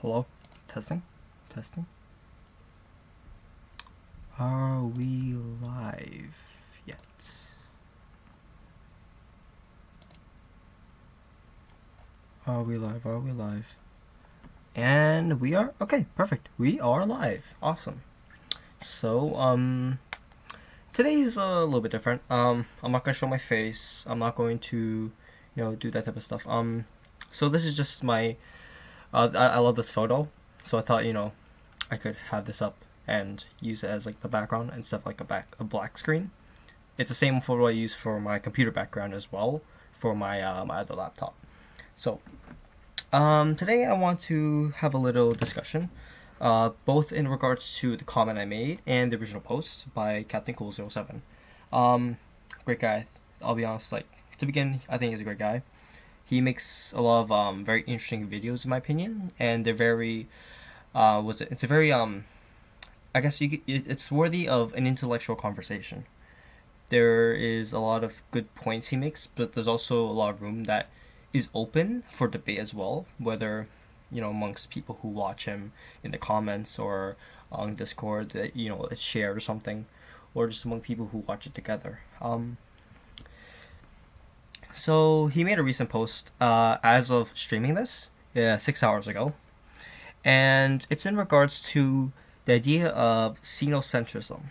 Hello? Testing? Testing? Are we live yet? Are we live? Are we live? And we are? Okay, perfect. We are live. Awesome. So, today's a little bit different. I'm not gonna show my face. I'm not going to, do that type of stuff. So this is just my, I love this photo. So I thought, I could have this up and use it as like the background instead of like a black screen. It's the same photo I use for my computer background as well for my my other laptop. So today I want to have a little discussion, both in regards to the comment I made and the original post by Captain Cool07. Great guy. I'll be honest. Like to begin, I think he's a great guy. He makes a lot of very interesting videos in my opinion, and they're very it's a very I guess it's worthy of an intellectual conversation. There is a lot of good points he makes, but there's also a lot of room that is open for debate as well, whether amongst people who watch him in the comments or on Discord that it's shared or something, or just among people who watch it together. So he made a recent post as of streaming this 6 hours ago, and it's in regards to the idea of Sinocentrism.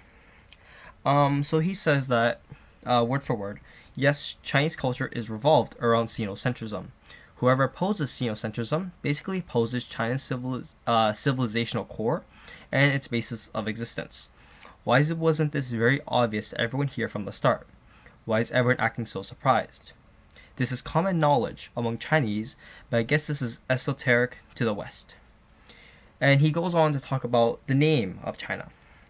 So he says that, word for word, yes, Chinese culture is revolved around Sinocentrism. Whoever opposes Sinocentrism basically opposes China's civilizational core and its basis of existence. Why wasn't this very obvious to everyone here from the start? Why is everyone acting so surprised? This is common knowledge among Chinese, but I guess this is esoteric to the West. And he goes on to talk about the name of China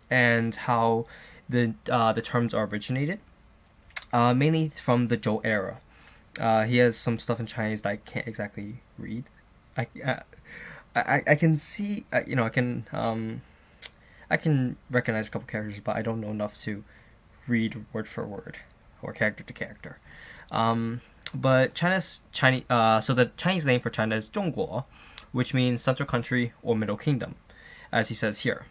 and how the terms are originated, mainly from the Zhou era. He has some stuff in Chinese that I can't exactly read. I can see, I can recognize a couple characters, but I don't know enough to read word for word or character to character. But so the Chinese name for China is 中国, which means central country or middle kingdom, as he says here.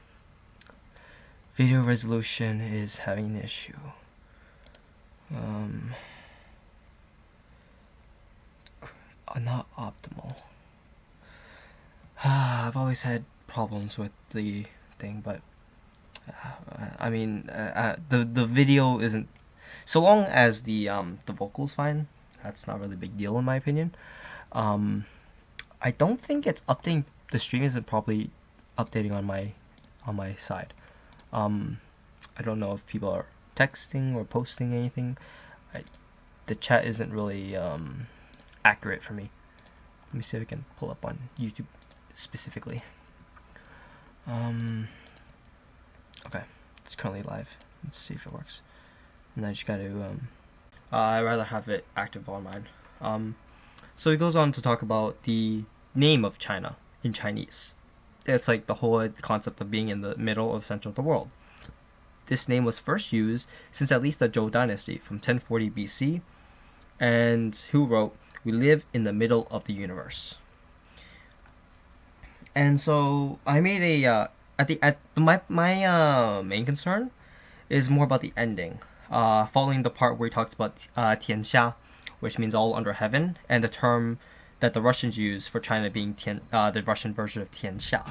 Video resolution is having an issue. Not optimal. I've always had problems with the thing, but the video isn't. So long as the vocal's fine, that's not really a big deal in my opinion. I don't think it's updating. The stream isn't probably updating on my side. I don't know if people are texting or posting anything. The chat isn't really accurate for me. Let me see if I can pull up on YouTube specifically. Okay, it's currently live. Let's see if it works. And I just gotta I'd rather have it active on mine. So he goes on to talk about the name of China in Chinese. It's like the whole concept of being in the middle of center of the world. This name was first used since at least the Zhou dynasty from 1040 BC, and who wrote, "We live in the middle of the universe." And so I made a my main concern is more about the ending, following the part where he talks about Tianxia, which means all under heaven, and the term that the Russians use for China being the Russian version of Tianxia.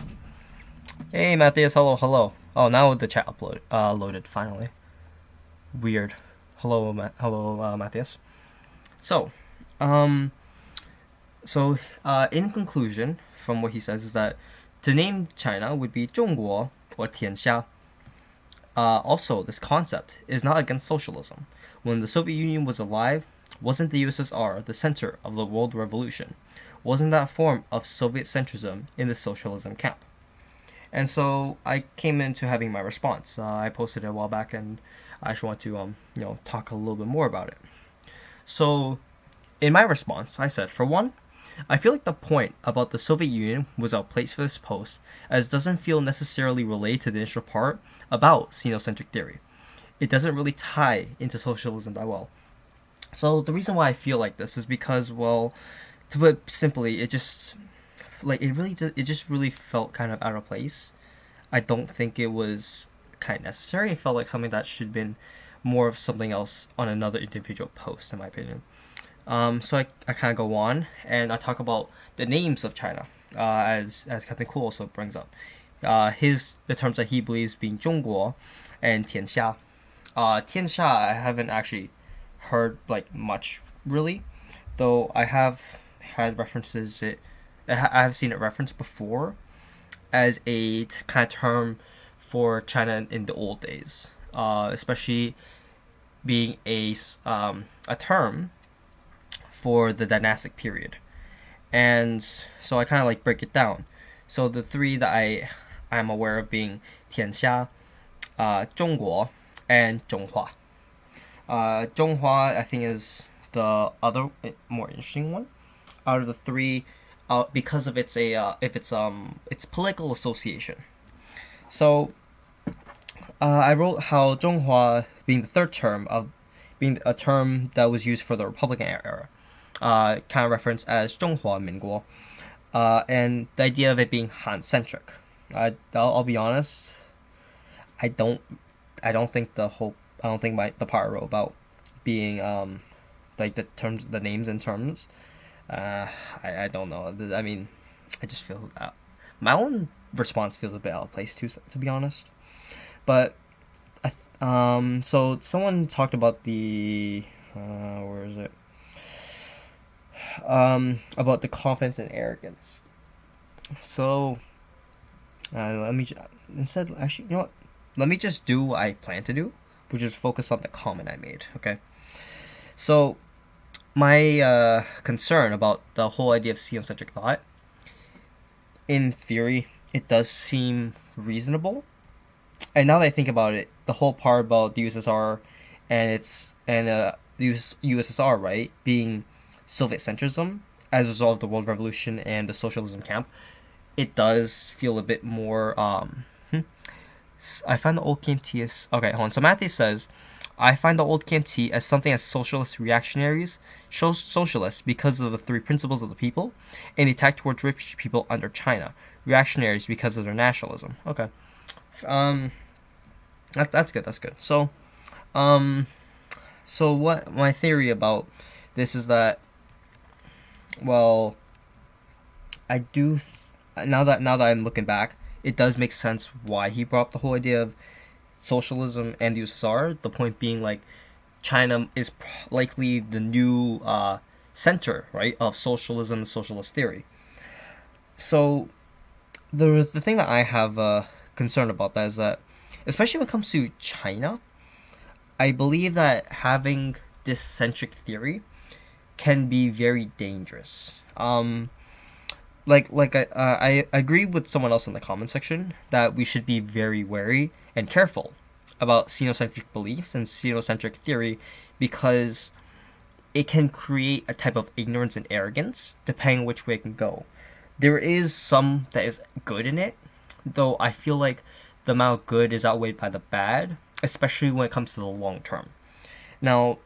Hey Matthias, hello. Oh, now the chat loaded finally. Weird. Hello, Matthias. So, in conclusion, from what he says is that to name China would be 中国 or 天下. Also, this concept is not against socialism. When the Soviet Union was alive, wasn't the USSR the center of the world revolution? Wasn't that a form of Soviet centrism in the socialism camp? And so I came into having my response. I posted it a while back, and I just want to talk a little bit more about it. So, in my response, I said, for one, I feel like the point about the Soviet Union was outplaced for this post, as it doesn't feel necessarily related to the initial part about Sinocentric theory. It doesn't really tie into socialism that well. So the reason why I feel like this is because, well, to put it simply, it just like it just really felt kind of out of place. I don't think it was kind of necessary. It felt like something that should have been more of something else on another individual post, in my opinion. So I kind of go on and I talk about the names of China, as Captain Cool also brings up. The terms that he believes being 中国 and 天下. 天下 I haven't actually heard like much really, though I have had references I have seen it referenced before as a kind of term for China in the old days, especially being a term for the dynastic period. And so I kind of like break it down. So the three that I'm aware of being 天下, 中国, and 中华. 中华 I think is the other more interesting one out of the three, because of its its political association. So I wrote how 中华 being the third term of being a term that was used for the Republican era, kind of referenced as 中华民国, and the idea of it being Han-centric. I'll be honest, I don't think the part I wrote about being like the names and terms, I don't know. I mean, I just feel my own response feels a bit out of place too, to be honest. But so someone talked about the where is it? About the confidence and arrogance. So let me instead actually, you know what? Let me just do what I plan to do, which is focus on the comment I made. Okay. So my concern about the whole idea of Sino-centric thought, in theory, it does seem reasonable. And now that I think about it, the whole part about the USSR and the USSR, right, being Soviet centrism as a result of the World Revolution and the socialism camp, it does feel a bit more. I find the old KMT as okay. Hold on. So Matthew says, I find the old KMT as something as socialist reactionaries, socialists because of the three principles of the people, and the attack towards rich people under China. Reactionaries because of their nationalism. Okay. That's good. That's good. So, so what my theory about this is that, well, I do now that I'm looking back, it does make sense why he brought up the whole idea of socialism and the USSR. The point being, like, China is likely the new center, right, of socialism and socialist theory. So the thing that I have concern about that is that, especially when it comes to China, I believe that having this centric theory can be very dangerous. I agree with someone else in the comment section that we should be very wary and careful about Sinocentric beliefs and Sinocentric theory, because it can create a type of ignorance and arrogance depending on which way it can go. There is some that is good in it, though I feel like the amount of good is outweighed by the bad, especially when it comes to the long term. Now,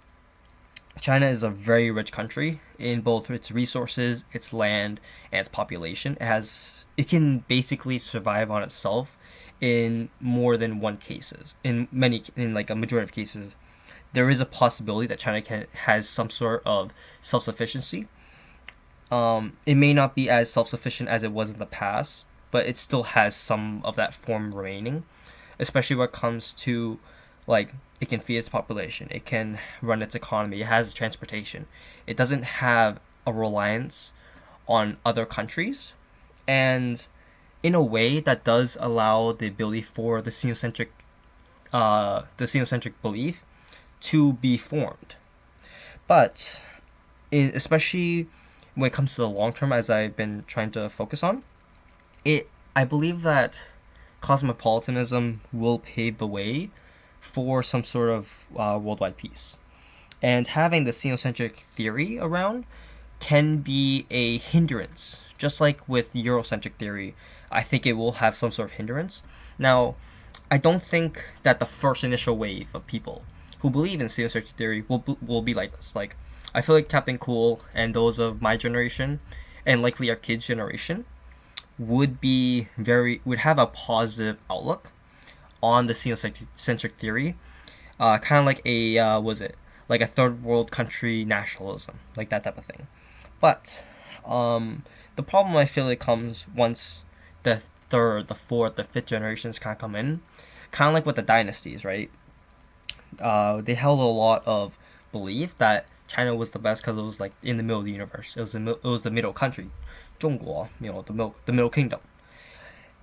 China is a very rich country in both its resources, its land, and its population. It can basically survive on itself in more than one cases. In like a majority of cases, there is a possibility that China has some sort of self-sufficiency. It may not be as self-sufficient as it was in the past, but it still has some of that form remaining, especially when it comes to, like, it can feed its population, it can run its economy, it has transportation. It doesn't have a reliance on other countries, and in a way that does allow the ability for the Sinocentric belief to be formed. But especially when it comes to the long term, as I've been trying to focus on, I believe that cosmopolitanism will pave the way for some sort of worldwide peace. And having the Sinocentric theory around can be a hindrance. Just like with Eurocentric theory, I think it will have some sort of hindrance. Now, I don't think that the first initial wave of people who believe in Sinocentric theory will be like this. I feel like Captain Cool and those of my generation, and likely our kids' generation, would have a positive outlook on the Sino-centric theory, kind of like a was it like a third world country nationalism, like that type of thing. But the problem I feel it comes once the third, the fourth, the fifth generations kind of come in, kind of like with the dynasties, right? They held a lot of belief that China was the best because it was like in the middle of the universe. It was the middle country, 中国, the middle kingdom.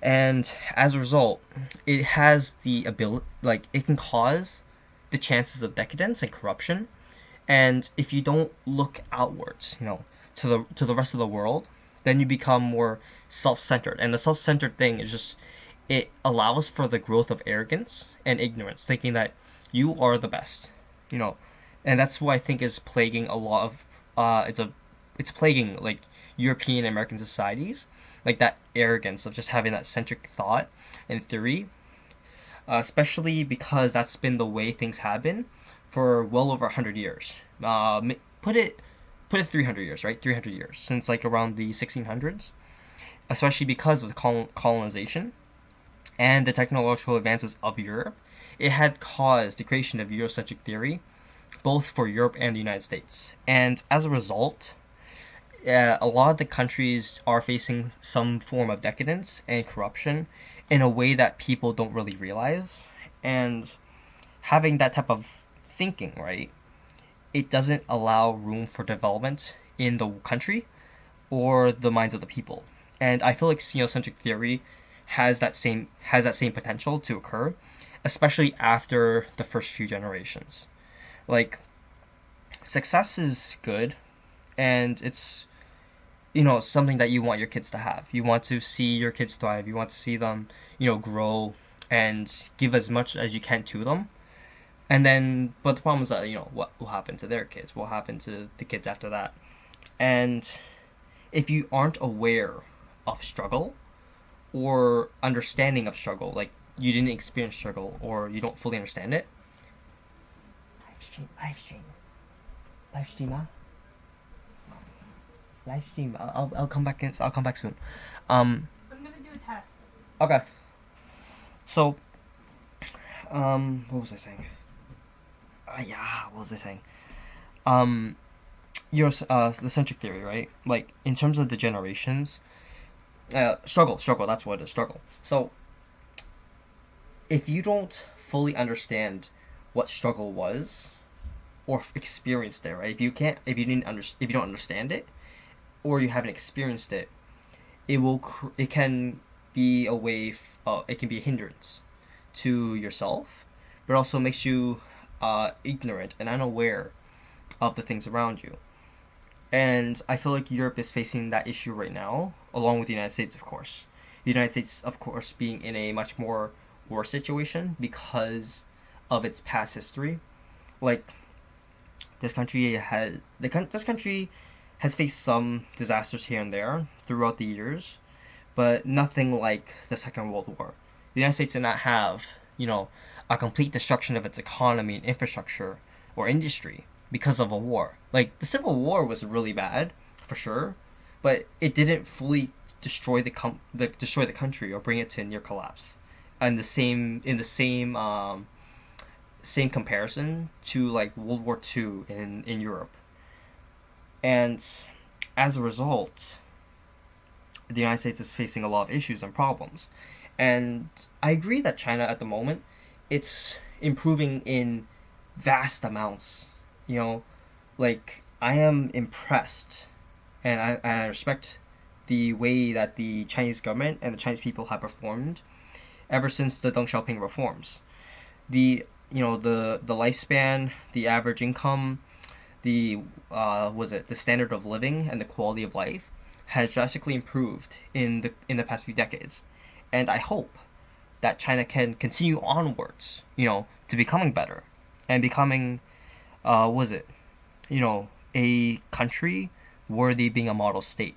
And as a result, it has the ability, like it can cause the chances of decadence and corruption. And if you don't look outwards, to the rest of the world, then you become more self-centered. And the self-centered thing is just it allows for the growth of arrogance and ignorance, thinking that you are the best, you know, and that's what I think is plaguing a lot of it's plaguing like European American societies, like that arrogance of just having that centric thought and theory, especially because that's been the way things have been for well over 100 years. Put it put it 300 years, right? 300 years since like around the 1600s, especially because of the colonization and the technological advances of Europe. It had caused the creation of Eurocentric theory, both for Europe and the United States. And as a result, a lot of the countries are facing some form of decadence and corruption in a way that people don't really realize. And having that type of thinking, right, it doesn't allow room for development in the country or the minds of the people. And I feel like Sinocentric theory has that same potential to occur, especially after the first few generations. Like, success is good, and it's something that you want your kids to have. You want to see your kids thrive. You want to see them grow and give as much as you can to them. And then, but the problem is that what will happen to their kids? What will happen to the kids after that? And if you aren't aware of struggle or understanding of struggle, like you didn't experience struggle or you don't fully understand it. Live stream, huh? Live stream. I'll come back in. I'll come back soon. I'm gonna do a test. Okay. So, what was I saying? Yeah, what was I saying? The centric theory, right? Like in terms of the generations, struggle. That's what it is. Struggle. So, if you don't fully understand what struggle was, or experienced it, right? If you don't understand it, or you haven't experienced it, it can be it can be a hindrance to yourself, but also makes you ignorant and unaware of the things around you. And I feel like Europe is facing that issue right now, along with the United States, of course. The United States, of course, being in a much more worse situation because of its past history. Like, this country has faced some disasters here and there throughout the years, but nothing like the Second World War. The United States did not have, a complete destruction of its economy and infrastructure or industry because of a war. Like, the Civil War was really bad, for sure, but it didn't fully destroy destroy the country or bring it to near collapse. And in the same comparison to like World War II in Europe. And as a result, the United States is facing a lot of issues and problems. And I agree that China at the moment, it's improving in vast amounts. Like I am impressed and I respect the way that the Chinese government and the Chinese people have performed ever since the Deng Xiaoping reforms. The the lifespan, the average income, the the standard of living and the quality of life has drastically improved in the past few decades, and I hope that China can continue onwards, to becoming better and becoming, a country worthy being a model state,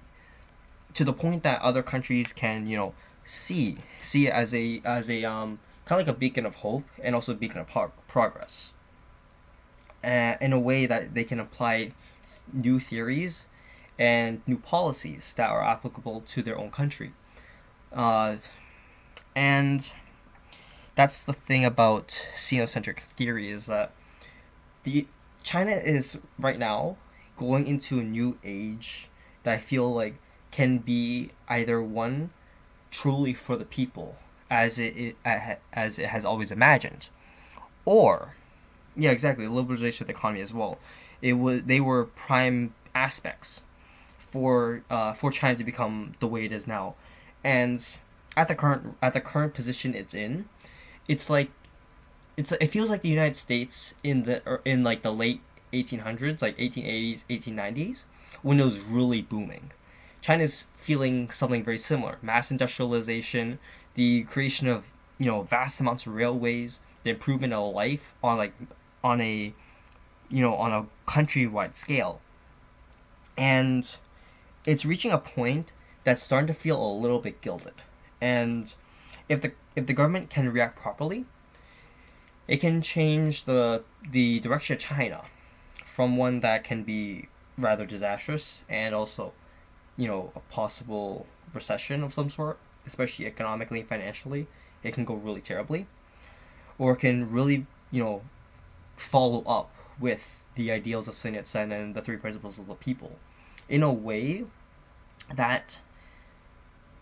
to the point that other countries can, see it as a kind of like a beacon of hope and also a beacon of progress. In a way that they can apply new theories and new policies that are applicable to their own country. Uh, and that's the thing about Sinocentric theory is that the China is right now going into a new age that I feel like can be either one truly for the people as it has always imagined, or yeah, exactly, liberalization of the economy as well. They were prime aspects for China to become the way it is now, and at the current position it's in, it's like it feels like the United States in like the late 1800s, like 1880s, 1890s, when it was really booming. China's feeling something very similar: mass industrialization, the creation of vast amounts of railways, the improvement of life on a on a countrywide scale, and it's reaching a point that's starting to feel a little bit gilded. And if the government can react properly, it can change the direction of China from one that can be rather disastrous and also, a possible recession of some sort, especially economically and financially. It can go really terribly, or it can really, follow up with the ideals of Sun Yat-sen and the three principles of the people in a way that,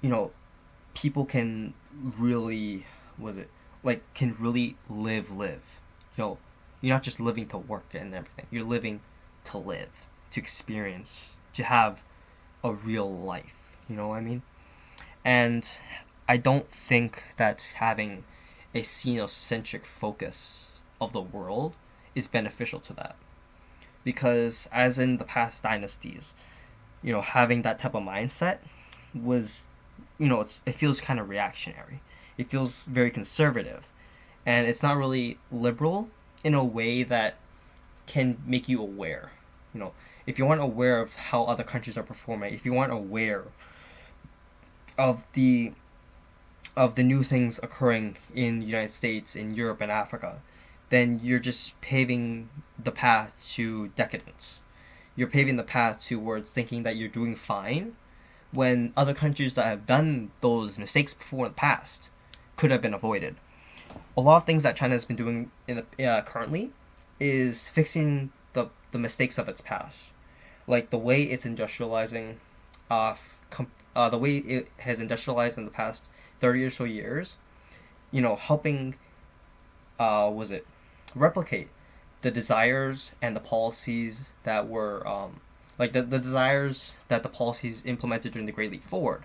you know, people can really, was it, like, can really live. You're not just living to work and everything. You're living to live, to experience, to have a real life. You know what I mean? And I don't think that having a Sino-centric focus of the world is beneficial to that. Because as in the past dynasties, having that type of mindset was, it feels kind of reactionary. It feels very conservative. And it's not really liberal in a way that can make you aware. If you aren't aware of how other countries are performing, if you aren't aware of the new things occurring in the United States, in Europe, and Africa, then you're just paving the path to decadence. You're paving the path towards thinking that you're doing fine when other countries that have done those mistakes before in the past could have been avoided. A lot of things that China has been doing in the currently is fixing the mistakes of its past, like the way it's industrializing, the way it has industrialized in the past 30 or so years, helping, was it, replicate the desires and the policies that were, like the desires that the policies implemented during the Great Leap Forward,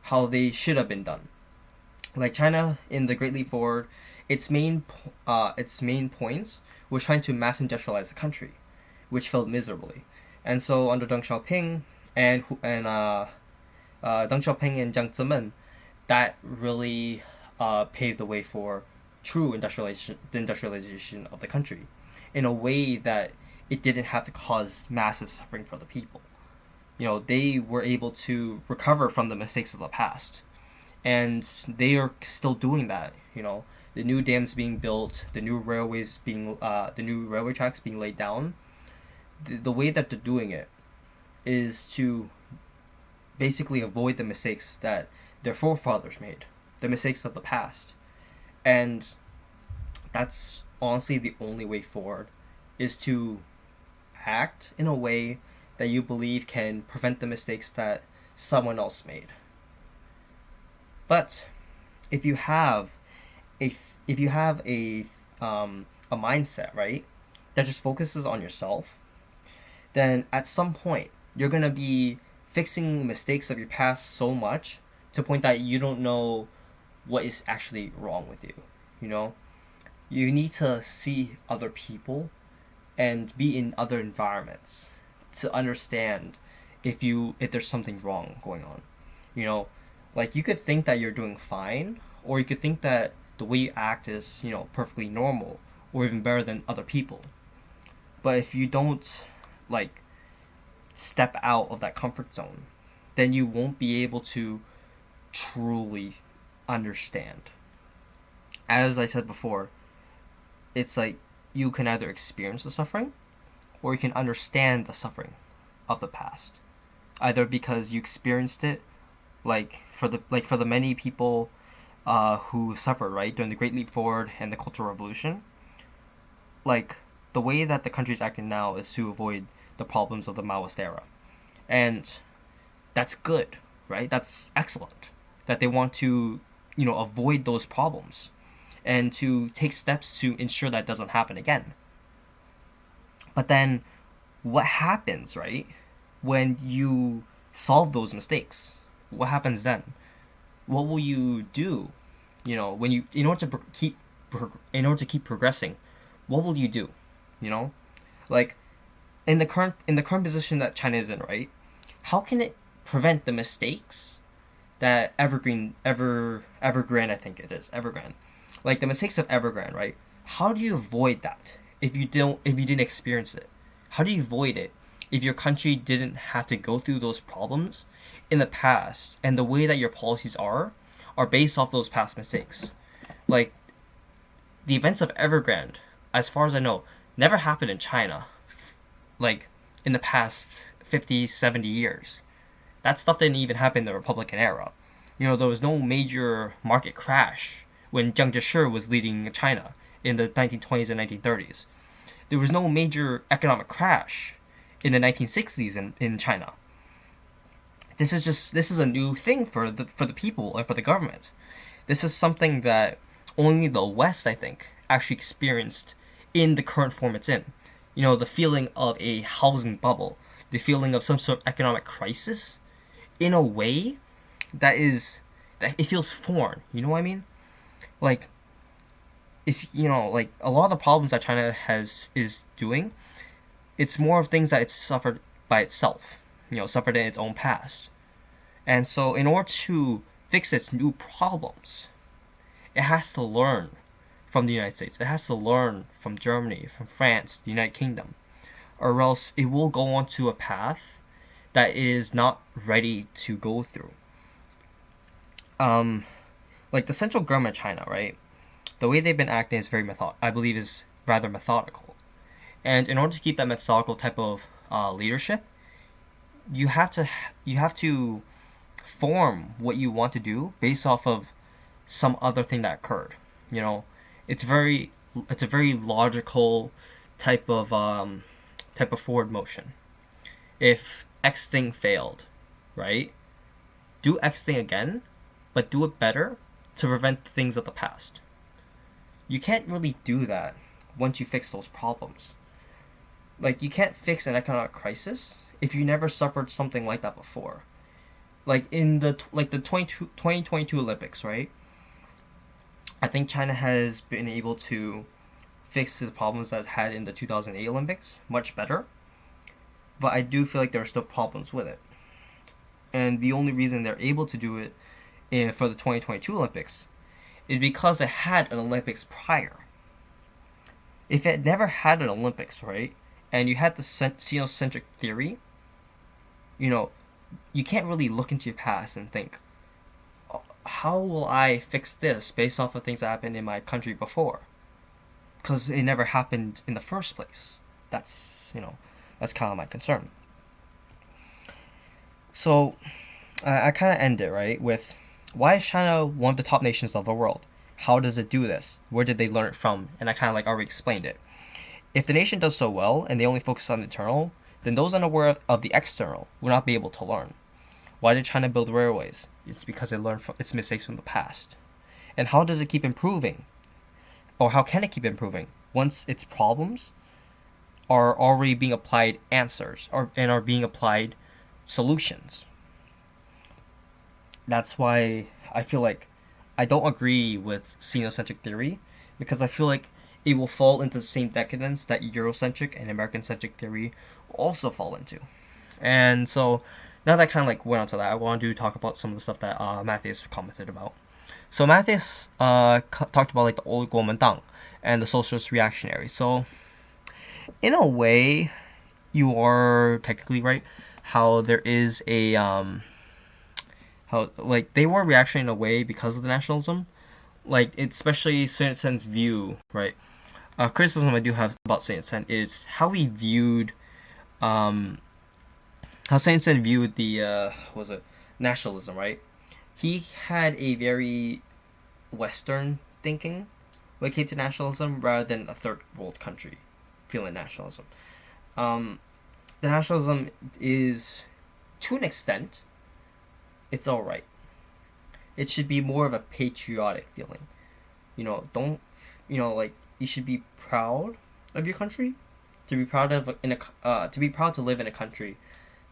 how they should have been done. Like China in the Great Leap Forward, its main points was trying to mass industrialize the country, which failed miserably. And so under Deng Xiaoping Deng Xiaoping and Jiang Zemin, that really paved the way for true industrialization of the country in a way that it didn't have to cause massive suffering for the people. They were able to recover from the mistakes of the past, and they are still doing that. The new dams being built, the new railway tracks being laid down. The way that they're doing it is to basically avoid the mistakes that their forefathers made, the mistakes of the past. And that's honestly the only way forward, is to act in a way that you believe can prevent the mistakes that someone else made. But if you have a mindset, right, that just focuses on yourself, then at some point you're gonna be fixing mistakes of your past so much to the point that you don't know what is actually wrong with you. You need to see other people and be in other environments to understand if there's something wrong going on. Like you could think that you're doing fine, or you could think that the way you act is perfectly normal or even better than other people. But if you don't like step out of that comfort zone, then you won't be able to truly understand. As I said before, it's like you can either experience the suffering or you can understand the suffering of the past, either because you experienced it for the many people who suffered, right, during the Great Leap Forward and the Cultural Revolution. Like, the way that the country is acting now is to avoid the problems of the Maoist era, and that's good, right? That's excellent that they want to, avoid those problems and to take steps to ensure that doesn't happen again. But then, what happens, right, when you solve those mistakes? What happens then? What will you do? When you in order to keep progressing, what will you do? You know, like in the current position that China is in, right? How can it prevent the mistakes that Evergrande, I think it is Evergrande, like the mistakes of Evergrande, right? How do you avoid that if you didn't experience it? How do you avoid it if your country didn't have to go through those problems in the past, and the way that your policies are based off those past mistakes? Like, the events of Evergrande, as far as I know, never happened in China, like in the past 50, 70 years. That stuff didn't even happen in the Republican era. There was no major market crash when Jiang Zeshi was leading China in the 1920s and 1930s. There was no major economic crash in the 1960s in China. This is a new thing for the people and for the government. This is something that only the West, I think, actually experienced in the current form it's in. The feeling of a housing bubble, the feeling of some sort of economic crisis, in a way that it feels foreign. You know what I mean? Like, if like a lot of the problems that China is doing, it's more of things that it's suffered by itself. Suffered in its own past. And so, in order to fix its new problems, it has to learn from the United States. It has to learn from Germany, from France, the United Kingdom, or else it will go onto a path that it is not ready to go through. Like the central government of China, right? The way they've been acting is I believe is rather methodical. And in order to keep that methodical type of leadership, you have to form what you want to do based off of some other thing that occurred. It's a very logical type of forward motion. If X thing failed, right? Do X thing again, but do it better to prevent things of the past. You can't really do that once you fix those problems. Like, you can't fix an economic crisis if you never suffered something like that before. Like in the 2022 Olympics, right? I think China has been able to fix the problems that it had in the 2008 Olympics much better. But I do feel like there are still problems with it. And the only reason they're able to do it for the 2022 Olympics is because it had an Olympics prior. If it never had an Olympics, right, and you had the Sino-centric theory, you can't really look into your past and think, how will I fix this based off of things that happened in my country before? Because it never happened in the first place. That's kind of my concern. So, I kind of end it, right, with, why is China one of the top nations of the world? How does it do this? Where did they learn it from? And I kind of already explained it. If the nation does so well and they only focus on the internal, then those unaware of the external will not be able to learn. Why did China build railways? It's because it learned from its mistakes from the past. And how does it keep improving? Or how can it keep improving once its problems are already being applied answers and are being applied solutions? That's why I feel like I don't agree with Sino-centric theory, because I feel like it will fall into the same decadence that Eurocentric and American-centric theory will also fall into. And so, now that I kind of went on to that, I want to talk about some of the stuff that Matthias commented about. So Matthias talked about the old Kuomintang and the socialist reactionary. So, in a way, you are technically right. How there is a how they were reactionary in a way because of the nationalism, especially Sun Yat-sen's view, right? Criticism I do have about Sun Yat-sen is how he viewed how Sun Yat-sen viewed the nationalism, right? he had a very Western thinking when it came to nationalism, rather than a third world country feeling nationalism. Um, the nationalism is, to an extent, it's all right. It should be more of a patriotic feeling. Don't, like, you should be proud of your country, to be proud of to be proud to live in a country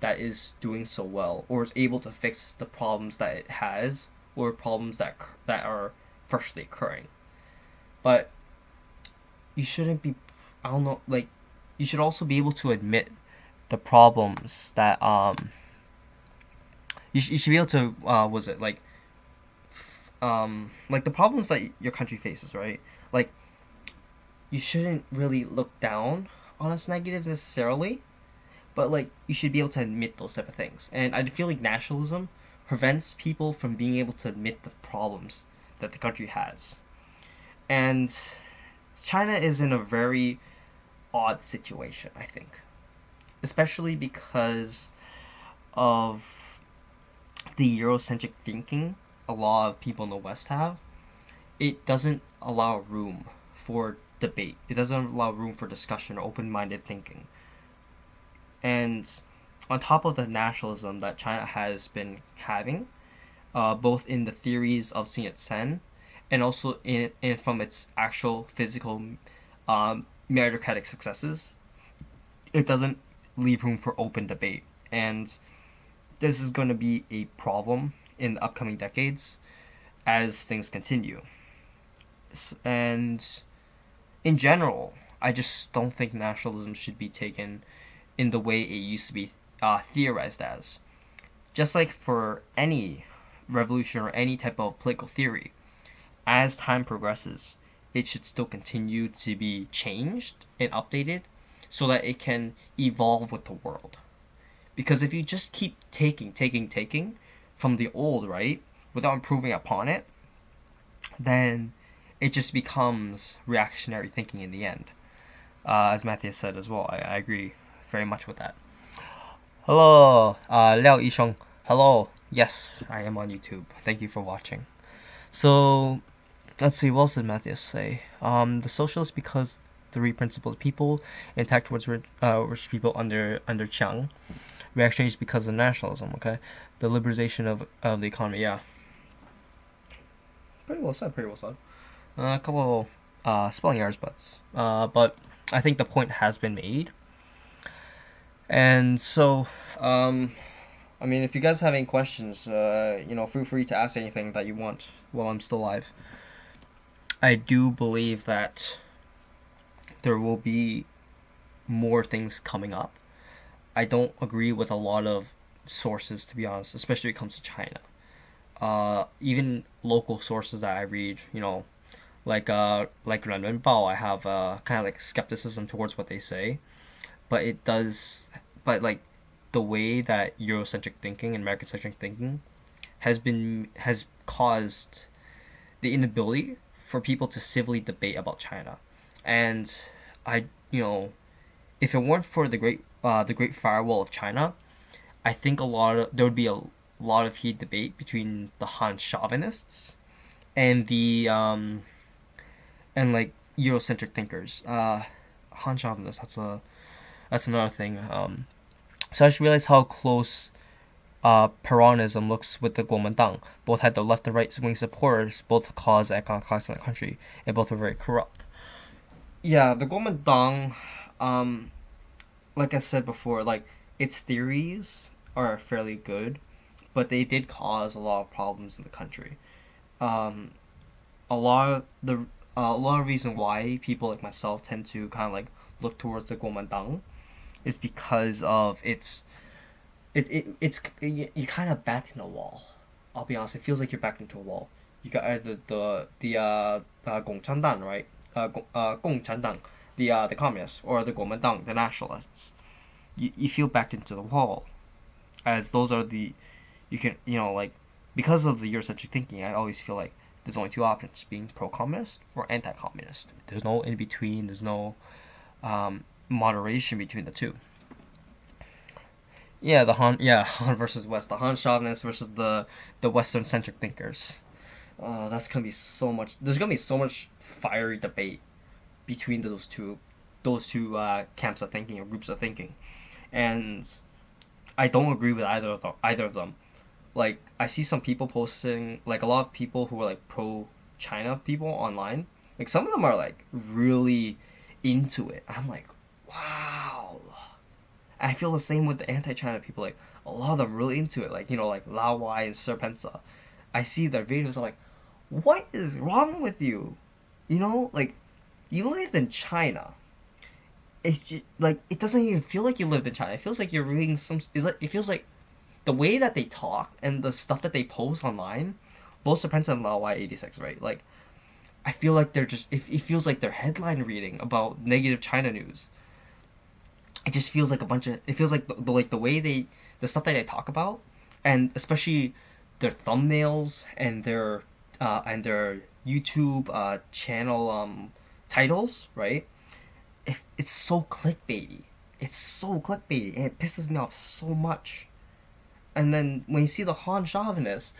that is doing so well, or is able to fix the problems that it has, or problems that are freshly occurring. But you shouldn't be, I don't know, like, you should also be able to admit the problems that you should be able to was it like the problems that your country faces, right? Like, you shouldn't really look down on its negatives necessarily, but like, you should be able to admit those type of things. And I feel like nationalism prevents people from being able to admit the problems that the country has. And China is in a very odd situation, I think, especially because of the Eurocentric thinking a lot of people in the West have. It doesn't allow room for debate. It doesn't allow room for discussion or open-minded thinking. And on top of the nationalism that China has been having, both in the theories of Sun Yat-sen and also in from its actual physical meritocratic successes, it doesn't leave room for open debate. And this is going to be a problem in the upcoming decades as things continue. And in general, I just don't think nationalism should be taken in the way it used to be theorized as. Just like for any revolution or any type of political theory, as time progresses, it should still continue to be changed and updated so that it can evolve with the world. Because if you just keep taking from the old, right, without improving upon it, then it just becomes reactionary thinking in the end. As Matthias said as well, I agree very much with that. Hello, Liao Yisheng. Hello. Yes, I am on YouTube. Thank you for watching. So, let's see, what else did Matthias say? The socialists, because the reprincipled people, attack towards rich people under Chiang. Reactionaries because of nationalism, okay? The liberalization of the economy, yeah. Pretty well said. A couple spelling errors, but I think the point has been made. And so, I mean, if you guys have any questions, feel free to ask anything that you want while I'm still live. I do believe that there will be more things coming up. I don't agree with a lot of sources, to be honest, especially when it comes to China. Even local sources that I read, like Renminbao, I have kind of like skepticism towards what they say, but like the way that Eurocentric thinking and American-centric thinking has caused the inability for people to civilly debate about China. And I, if it weren't for the Great Firewall of China, I think there would be a lot of heated debate between the Han chauvinists and the and like Eurocentric thinkers. Han chauvinists, that's another thing. So I just realized how close Peronism looks with the Kuomintang. Both had the left and right wing supporters, both caused economic collapse in the country, and both were very corrupt. Yeah, the Kuomintang, like I said before, like, its theories are fairly good, but they did cause a lot of problems in the country. Um, a lot of reason why people like myself tend to kind of like look towards the Kuomintang is because of you're kind of backed in a wall. I'll be honest, it feels like you're backed into a wall. You got either the Gongchandang, right? Gongchandang, the communists, or the Kuomintang, the nationalists. You feel backed into the wall, as those are you can, like, because of the Eurocentric thinking, I always feel like there's only two options: being pro-communist or anti-communist. There's no in between. There's no moderation between the two. Yeah, the Han, yeah, Han versus West, the Han chauvinists versus the Western centric thinkers. That's gonna be so much. There's gonna be so much fiery debate between those two camps of thinking or groups of thinking, and I don't agree with either of them. Like I see some people posting, like a lot of people who are like pro China people online. Like some of them are like really into it. I'm like, wow. I feel the same with the anti-China people. Like a lot of them really into it. Like like Lao Wai and Serpensa. I see their videos. I'm like, what is wrong with you? Like you lived in China. It's just like it doesn't even feel like you lived in China. It feels like you're reading some. It feels like the way that they talk and the stuff that they post online. Both Serpensa and Lao Y86, right? Like I feel like they're just. It feels like they're headline reading about negative China news. It just feels like a bunch of. It feels like the way the stuff that they talk about, and especially their thumbnails and their YouTube channel titles, right? It's so clickbaity. It's so clickbaity, and it pisses me off so much. And then when you see the Han chauvinists,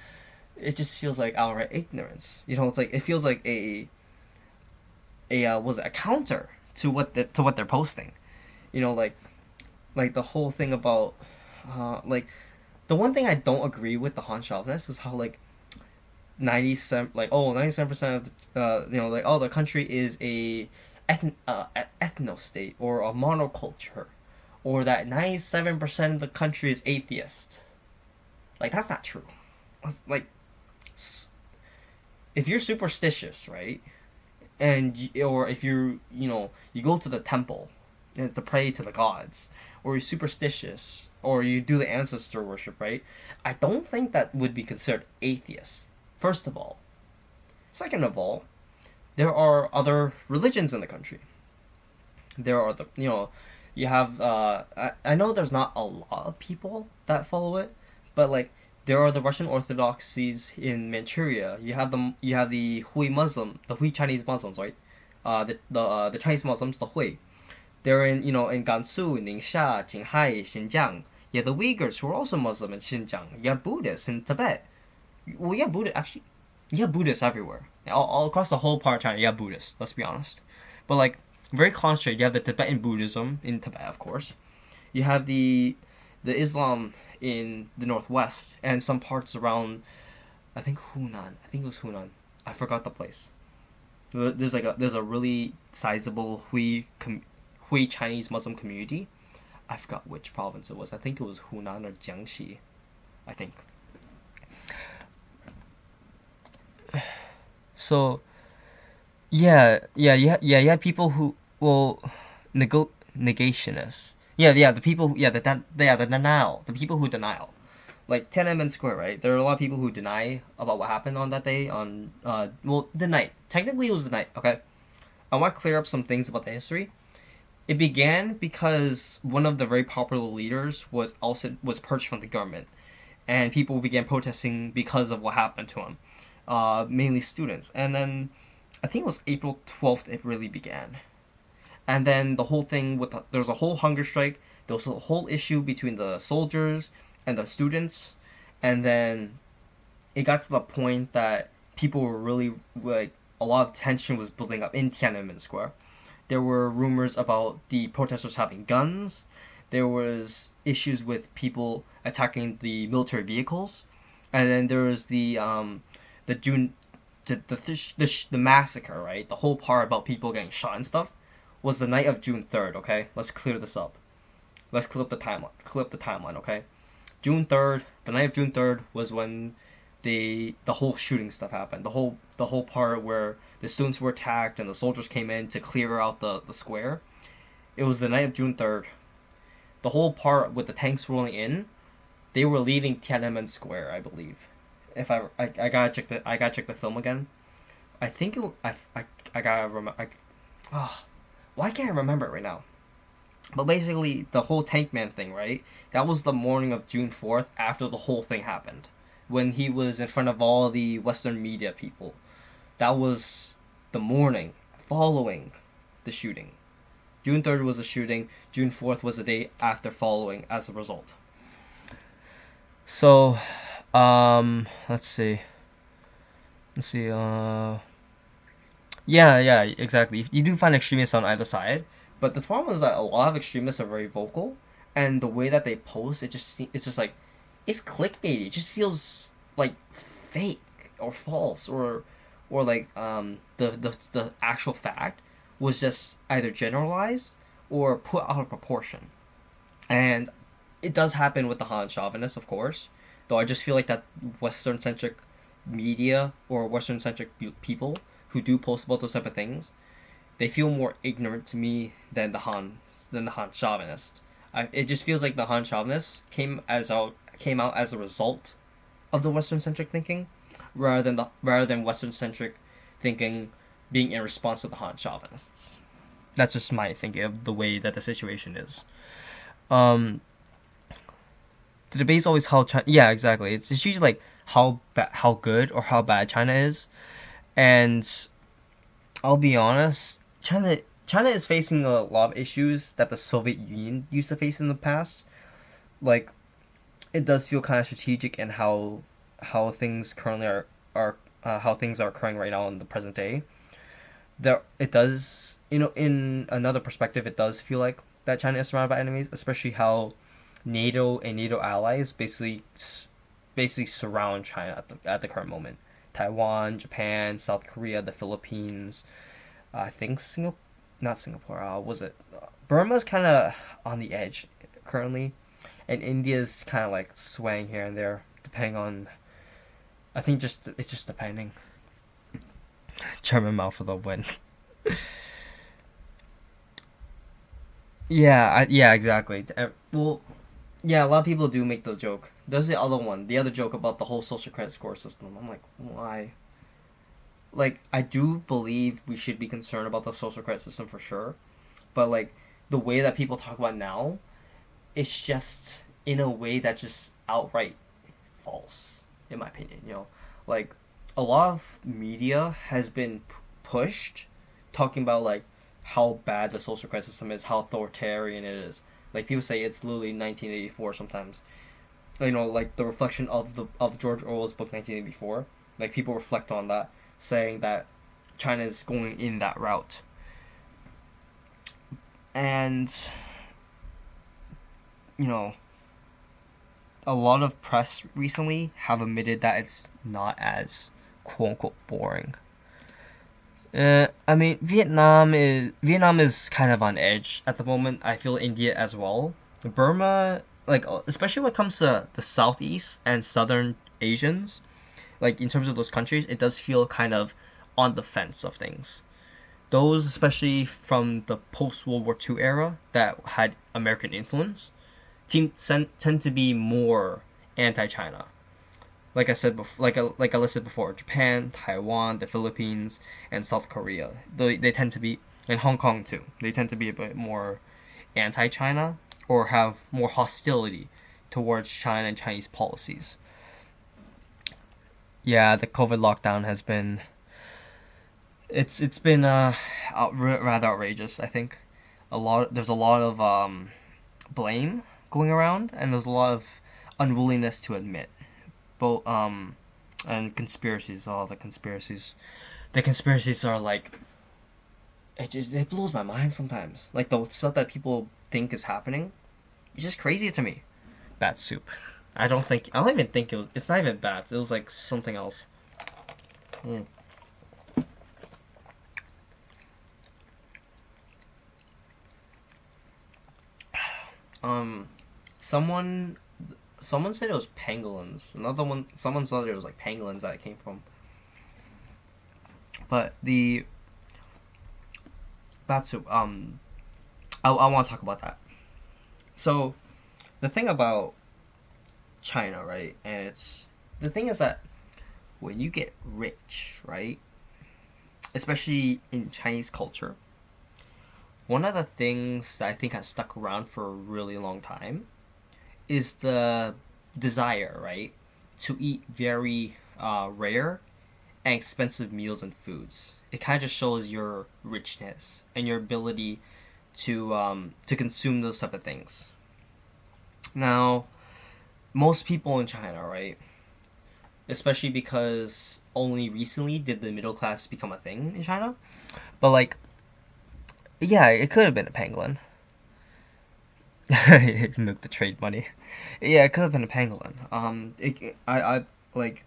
it just feels like outright ignorance. It's like it feels like a counter to what they're posting. Like the whole thing about like the one thing I don't agree with the Han chauvinists is how like 97% of like the country is a ethno state or a monoculture, or that 97% of the country is atheist. Like that's not true. Like if you're superstitious, right, or if you go to the temple and to pray to the gods, or you're superstitious, or you do the ancestor worship, right? I don't think that would be considered atheist. First of all. Second of all, there are other religions in the country. There are you have I know there's not a lot of people that follow it, but like there are the Russian Orthodoxies in Manchuria. You have the Hui Chinese Muslims, right? The Chinese Muslims, the Hui. They're in Gansu, Ningxia, Qinghai, Xinjiang. You have the Uyghurs who are also Muslim in Xinjiang. You have Buddhists in Tibet. Well, yeah, you have Buddhists everywhere. All across the whole part of China, you have Buddhists. Let's be honest. But like very concentrated, you have the Tibetan Buddhism in Tibet, of course. You have the Islam in the northwest and some parts around. I think Hunan. I think it was Hunan. I forgot the place. There's a really sizable Hui Chinese Muslim community. I forgot which province it was. I think it was Hunan or Jiangxi. I think. So you have people who well negationists. Yeah, the people. The denial. The people who denial. Like Tiananmen Square, right? There are a lot of people who deny about what happened on that day. The night. Technically, it was the night. Okay, I want to clear up some things about the history. It began because one of the very popular leaders was purged from the government, and people began protesting because of what happened to him, mainly students. And then I think it was April 12th it really began. And then the whole thing there was a whole hunger strike. There was a whole issue between the soldiers and the students, and then it got to the point that people were really like a lot of tension was building up in Tiananmen Square. There were rumors about the protesters having guns. There was issues with people attacking the military vehicles, and then there was the June the massacre, right? The whole part about people getting shot and stuff was the night of June 3rd. Okay, let's clear this up. Let's clear up the timeline. Okay, June 3rd. The night of June 3rd was when the whole shooting stuff happened. The whole part where the students were attacked and the soldiers came in to clear out the square. It was the night of June 3rd. The whole part with the tanks rolling in, they were leaving Tiananmen Square, I believe. If I gotta check the film again. I think I gotta remember. Why can't I remember it right now? But basically, the whole Tank Man thing, right? That was the morning of June 4th after the whole thing happened, when he was in front of all the Western media people. That was the morning following the shooting. June 3rd was the shooting. June 4th was the day after following as a result. So, let's see. Let's see. Yeah, exactly. You do find extremists on either side, but the problem is that a lot of extremists are very vocal, and the way that they post, it's just like it's clickbait. It just feels like fake or false or like the actual fact was just either generalized or put out of proportion. And it does happen with the Han chauvinists, of course. Though I just feel like that Western centric media or Western centric people who do post about those type of things, they feel more ignorant to me than the Han chauvinist. It just feels like the Han chauvinist came out as a result of the Western centric thinking, rather than Western centric thinking being in response to the Han chauvinists. That's just my thinking of the way that the situation is. Um, the debate's always how China. Yeah, exactly. It's usually like how good or how bad China is, and I'll be honest, China is facing a lot of issues that the Soviet Union used to face in the past. Like it does feel kind of strategic in how things currently are how things are occurring right now in the present day. There it does in another perspective it does feel like that China is surrounded by enemies, especially how NATO and NATO allies basically surround China at the current moment. Taiwan, Japan, South Korea, the Philippines, I think Singapore, not Singapore. Was it Burma's kind of on the edge currently, and India's kind of like swaying here and there, depending on. I think it's just depending. German mouth for the win. Yeah, exactly. Well, yeah, a lot of people do make the joke. There's the other one, the other joke about the whole social credit score system. I'm like, why? Like, I do believe we should be concerned about the social credit system for sure, but like the way that people talk about it now, it's just in a way that's just outright false, in my opinion. Like a lot of media has been pushed talking about like how bad the social credit system is, how authoritarian it is. Like people say it's literally 1984 sometimes. Like the reflection of George Orwell's book 1984. Like people reflect on that, saying that China is going in that route. And you know, a lot of press recently have admitted that it's not as quote unquote boring. I mean, Vietnam is kind of on edge at the moment. I feel India as well. Burma, like especially when it comes to the Southeast and Southern Asians, like in terms of those countries, it does feel kind of on the fence of things. Those, especially from the post World War II era that had American influence, tend to be more anti-China. Like I said before, like I listed before, Japan, Taiwan, the Philippines, and South Korea. They tend to be, and Hong Kong too. They tend to be a bit more anti-China or have more hostility towards China and Chinese policies. Yeah, the COVID lockdown has been it's been rather outrageous. I think there's a lot of blame going around, and there's a lot of unwillingness to admit both and conspiracies. All the conspiracies are like it blows my mind sometimes. Like the stuff that people think is happening, it's just crazy to me. Bat soup. I don't even think it's not even bats. It was like something else. Mm. Um, someone someone said it was pangolins. Someone said it was like pangolins that it came from. But the Batsu, I want to talk about that. So, the thing about China, right? The thing is that when you get rich, right? Especially in Chinese culture, one of the things that I think has stuck around for a really long time is the desire, right, to eat very rare and expensive meals and foods. It kind of just shows your richness and your ability to consume those type of things. Now, most people in China, right? Especially because only recently did the middle class become a thing in China. But like, yeah, it could have been a pangolin. Milk the trade money. Yeah, it could have been a pangolin. I like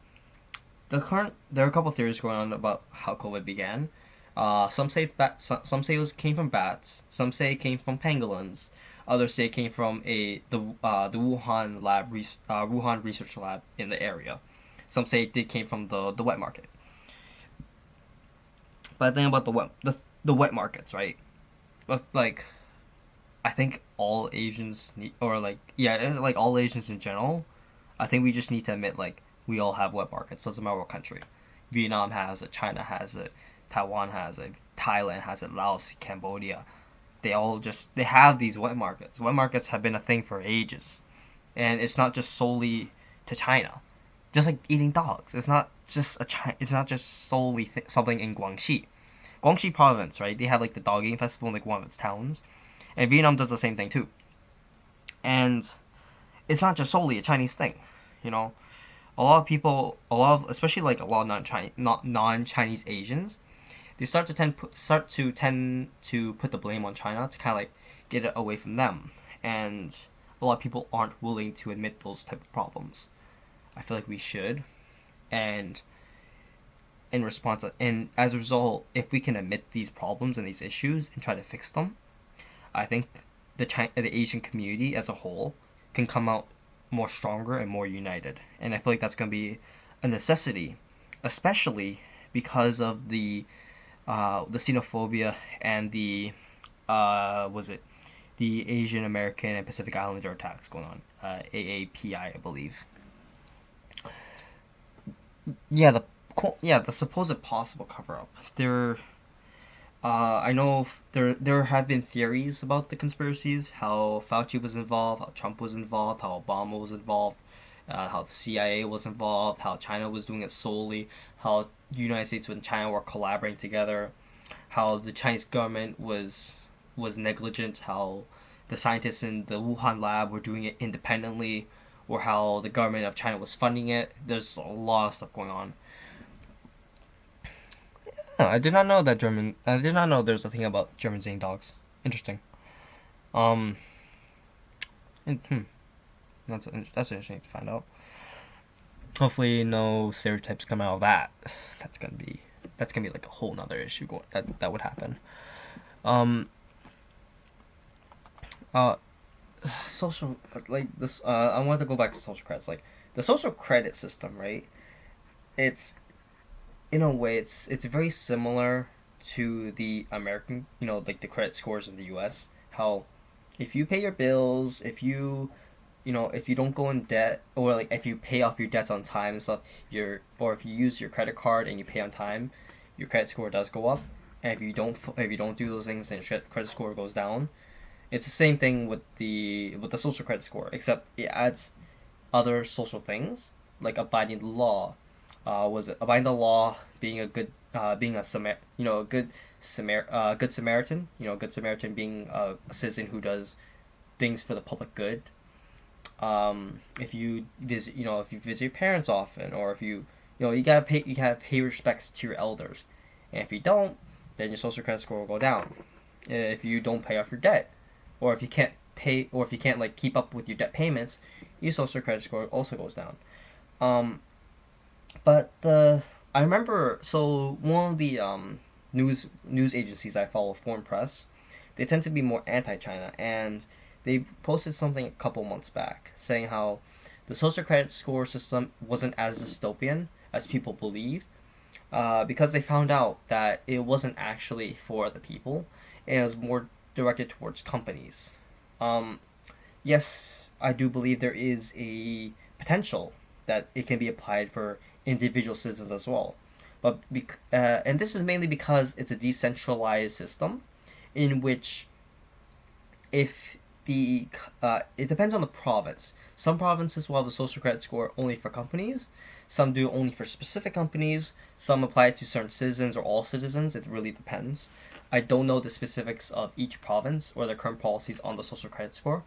the current. There are a couple theories going on about how COVID began. Some say some say it came from bats. Some say it came from pangolins. Others say it came from the Wuhan research lab in the area. Some say it came from the wet market. But I think about the wet markets, right? Like I think all Asians need, or like yeah, like all Asians in general. I think we just need to admit like we all have wet markets. Doesn't matter what country. Vietnam has it. China has it. Taiwan has it. Thailand has it. Laos, Cambodia. They have these wet markets. Wet markets have been a thing for ages, and it's not just solely to China. Just like eating dogs, it's not just solely something in Guangxi. Guangxi province, right? They have like the dog eating festival in like one of its towns, and Vietnam does the same thing too. And it's not just solely a Chinese thing, you know. Especially like a lot of non-Chinese Asians, they start to tend to put the blame on China to kind of like get it away from them, and a lot of people aren't willing to admit those type of problems. I feel like we should, and and as a result, if we can admit these problems and these issues and try to fix them, I think the Asian community as a whole can come out more stronger and more united. And I feel like that's going to be a necessity, especially because of the xenophobia and was it the Asian American and Pacific Islander attacks going on, AAPI, I believe. Yeah, the supposed possible cover up. I know there have been theories about the conspiracies, how Fauci was involved, how Trump was involved, how Obama was involved, how the CIA was involved, how China was doing it solely, how the United States and China were collaborating together, how the Chinese government was negligent, how the scientists in the Wuhan lab were doing it independently, or how the government of China was funding it. There's a lot of stuff going on. I did not know that German. I did not know there's a thing about Germans eating dogs. Interesting. Um, and, that's interesting to find out. Hopefully, no stereotypes come out of that. That's gonna be like a whole nother issue that would happen. Um, uh, social like this. I wanted to go back to social credits. Like the social credit system, right? It's in a way it's very similar to the American, like the credit scores in the US. How if you pay your bills, if you don't go in debt, or like if you pay off your debts on time and stuff, or if you use your credit card and you pay on time, your credit score does go up. And if you don't do those things, then your credit score goes down. It's the same thing with the social credit score, except it adds other social things like abiding the law. Was it abiding the law, being a good, being a a good Samaritan. Good Samaritan being a citizen who does things for the public good. If you visit, if you visit your parents often, or if you gotta pay respects to your elders, and if you don't, then your social credit score will go down. If you don't pay off your debt, or if you can't like keep up with your debt payments, your social credit score also goes down. Um, but I remember, so one of the news agencies I follow, Foreign Press, they tend to be more anti-China, and they posted something a couple months back saying how the social credit score system wasn't as dystopian as people believe, because they found out that it wasn't actually for the people, and it was more directed towards companies. Um, yes, I do believe there is a potential that it can be applied for individual citizens as well. And this is mainly because it's a decentralized system in which if it depends on the province. Some provinces will have a social credit score only for companies. Some do only for specific companies. Some apply it to certain citizens or all citizens. It really depends. I don't know the specifics of each province or their current policies on the social credit score.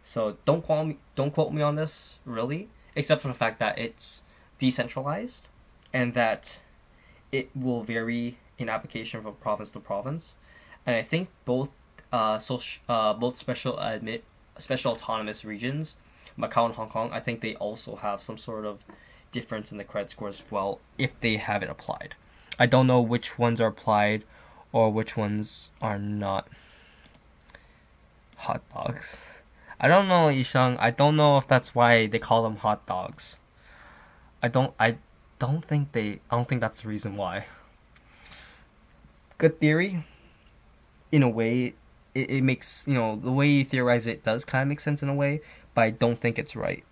So don't quote me on this really, except for the fact that it's decentralized and that it will vary in application from province to province. And I think both special autonomous regions, Macau and Hong Kong, I think they also have some sort of difference in the credit score as well if they have it applied. I don't know which ones are applied or which ones are not. Hot dogs. I don't know, Ishang. I don't know if that's why they call them hot dogs. I don't think that's the reason why. Good theory. In a way, it makes, the way you theorize it does kind of make sense in a way, but I don't think it's right.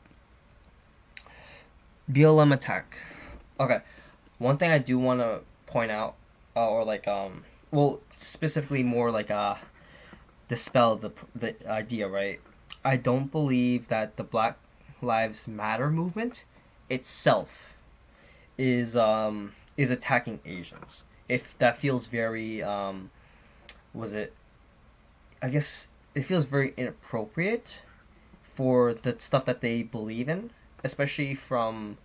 BLM attack. Okay. One thing I do want to point out, or like, well, specifically more like, dispel the idea, right? I don't believe that the Black Lives Matter movement itself is attacking Asians. If that feels very was it? I guess it feels very inappropriate for the stuff that they believe in, especially from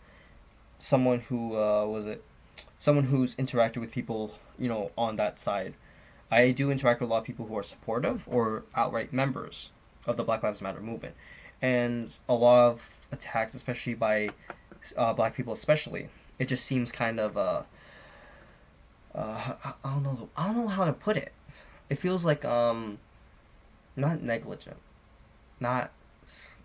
someone who was it? Someone who's interacted with people, on that side. I do interact with a lot of people who are supportive or outright members of the Black Lives Matter movement, and a lot of attacks, especially by black people, especially, it just seems kind of I don't know how to put it. It feels like not negligent, not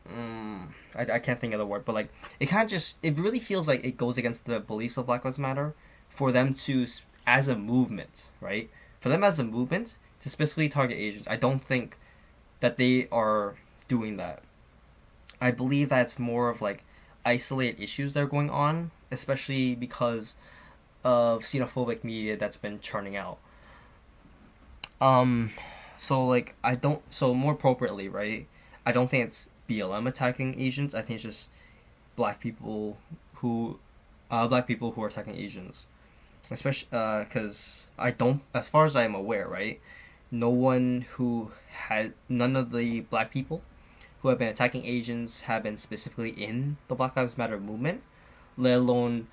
I can't think of the word, but like it really feels like it goes against the beliefs of Black Lives Matter for them to, as a movement, right? For them as a movement to specifically target Asians, I don't think that they are doing that. I believe that it's more of like isolated issues that are going on, especially because of xenophobic media that's been churning out. Um, so like I don't. So more appropriately, right? I don't think it's BLM attacking Asians. I think it's just black people who, black people who are attacking Asians, especially because I don't, as far as I am aware, right? None of the black people who have been attacking Asians have been specifically in the Black Lives Matter movement, let alone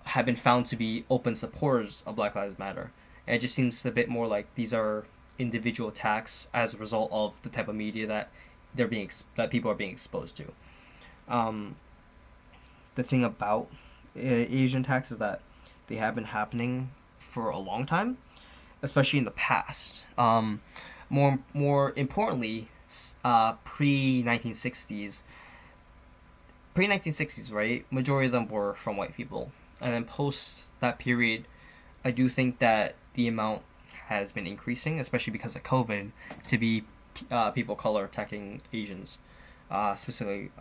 have been found to be open supporters of Black Lives Matter. And it just seems a bit more like these are individual attacks as a result of the type of media that that people are being exposed to. Um, the thing about Asian attacks is that they have been happening for a long time, especially in the past. More importantly, pre 1960s, right? Majority of them were from white people, and then post that period, I do think that the amount has been increasing, especially because of COVID, to be people of color attacking Asians, specifically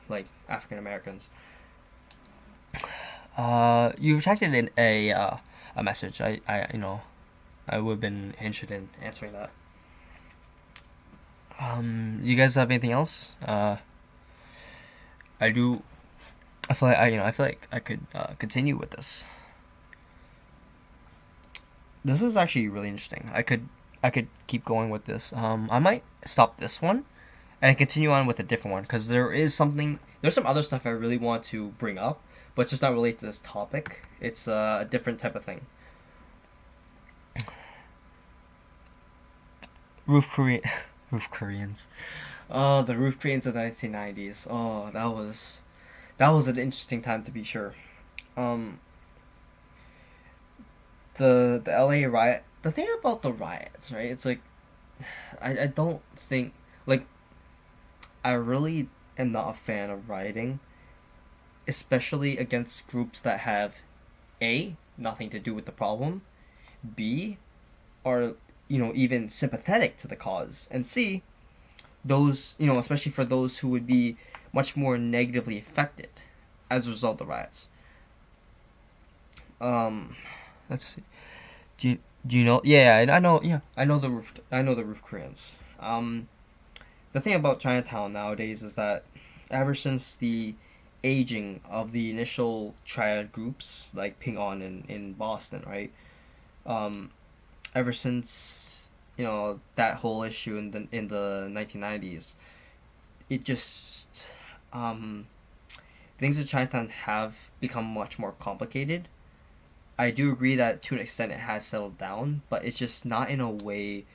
like African Americans. You retracted in a message. I would have been interested in answering that. You guys have anything else? I do. I feel like I feel like I could continue with this. This is actually really interesting. I could keep going with this. I might stop this one and continue on with a different one because there's some other stuff I really want to bring up, but it's just not related to this topic. It's a different type of thing. Roof Korean, Roof Koreans. Oh, the Roof Koreans of the 1990s. Oh, that was an interesting time to be sure. Um, the LA riot. The thing about the riots, right? It's like I don't think like I really am not a fan of rioting, especially against groups that have A, nothing to do with the problem, B, are even sympathetic to the cause, and C, those especially for those who would be much more negatively affected as a result of the riots. Um, let's see. Do you know? Yeah, I know. Yeah, I know the Roof Koreans. The thing about Chinatown nowadays is that ever since the aging of the initial triad groups like Ping On in Boston, right? Um, Ever since that whole issue in the 1990s, it just things in Chinatown have become much more complicated. I do agree that to an extent it has settled down, but it's just not in a way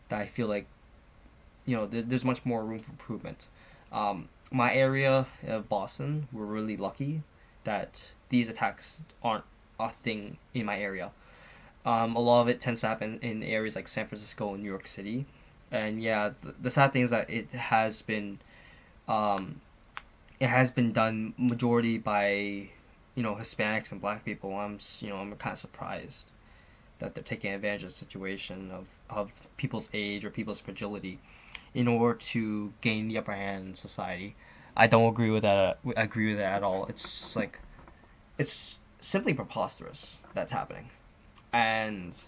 that I feel like there's much more room for improvement. My area of Boston, we're really lucky that these attacks aren't a thing in my area. A lot of it tends to happen in areas like San Francisco and New York City, and yeah, the sad thing is that um, it has been done majority by Hispanics and Black people. I'm kind of surprised that they're taking advantage of the situation of people's age or people's fragility in order to gain the upper hand in society. I don't agree with that. Agree with that at all. It's simply preposterous that's happening, and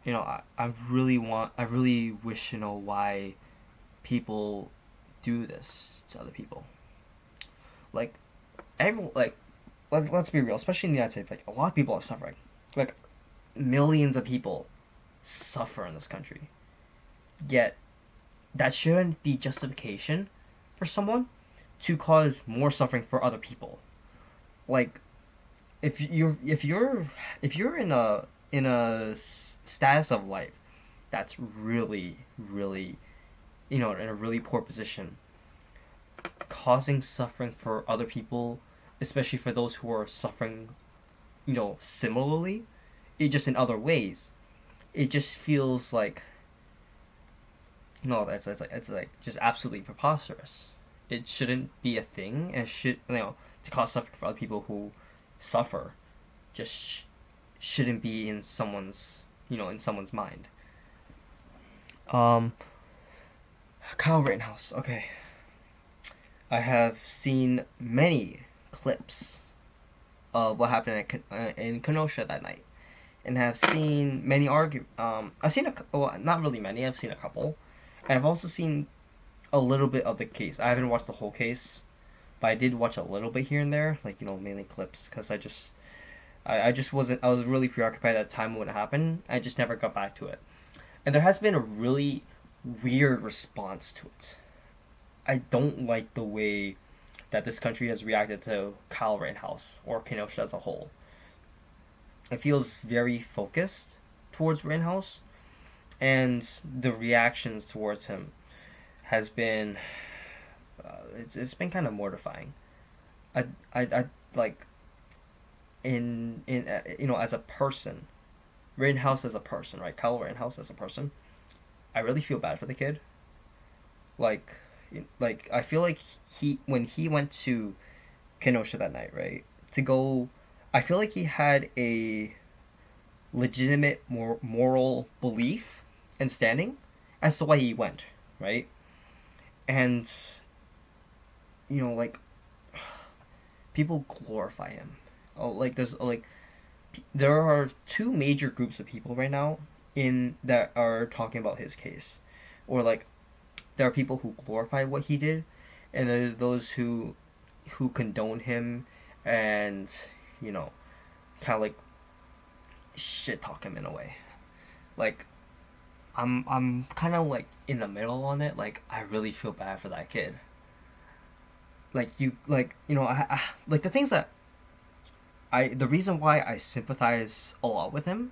I really wish to know why people do this to other people. Like everyone, let's be real, especially in the United States, like a lot of people are suffering. Like millions of people suffer in this country. Yet that shouldn't be justification for someone to cause more suffering for other people. Like if you're in a status of life that's really really in a really poor position, causing suffering for other people, especially for those who are suffering, similarly, it just in other ways, it just feels like no, it's like just absolutely preposterous. It shouldn't be a thing, and should to cause suffering for other people who suffer, just shouldn't be in someone's mind. Um, Kyle Rittenhouse. Okay, I have seen many clips of what happened in Kenosha that night, and have seen many argue. I've seen not really many. I've seen a couple, and I've also seen a little bit of the case. I haven't watched the whole case, but I did watch a little bit here and there, like mainly clips, because I just wasn't. I was really preoccupied at the time when it happened. I just never got back to it, and there has been a really weird response to it. I don't like the way that this country has reacted to Kyle Rittenhouse or Kenosha as a whole. It feels very focused towards Rittenhouse, and the reactions towards him has been it's been kind of mortifying. I like in as a person, Rittenhouse as a person, right? Kyle Rittenhouse as a person, I really feel bad for the kid. Like I feel like he when he went to Kenosha that night, right? To go, I feel like he had a legitimate moral belief and standing as to why he went, right? And like people glorify him. Oh, like there are two major groups of people right now in that are talking about his case, or like there are people who glorify what he did, and there are those who condone him, and kind of like shit talk him in a way. Like I'm kind of like in the middle on it. Like I really feel bad for that kid. I like the things that the reason why I sympathize a lot with him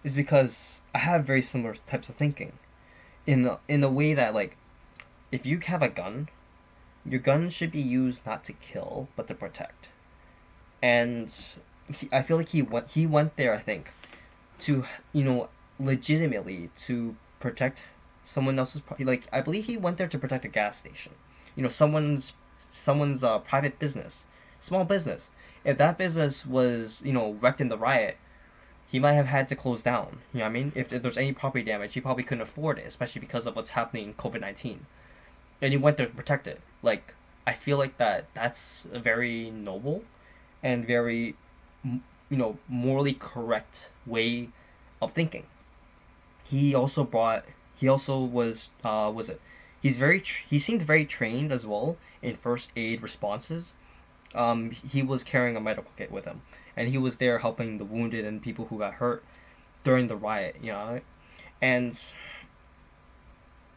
is because I have very similar types of thinking in the way that, like, if you have a gun, your gun should be used not to kill but to protect. And I feel like he went there, I think, to legitimately to protect someone else's like, I believe he went there to protect a gas station, someone's private business, small business. If that business was wrecked in the riot, he might have had to close down. You know what I mean? If there's any property damage, he probably couldn't afford it, especially because of what's happening in COVID-19. And he went there to protect it. Like, I feel like that's a very noble and very morally correct way of thinking. He also was it he seemed very trained as well in first aid responses. He was carrying a medical kit with him, and he was there helping the wounded and people who got hurt during the riot. And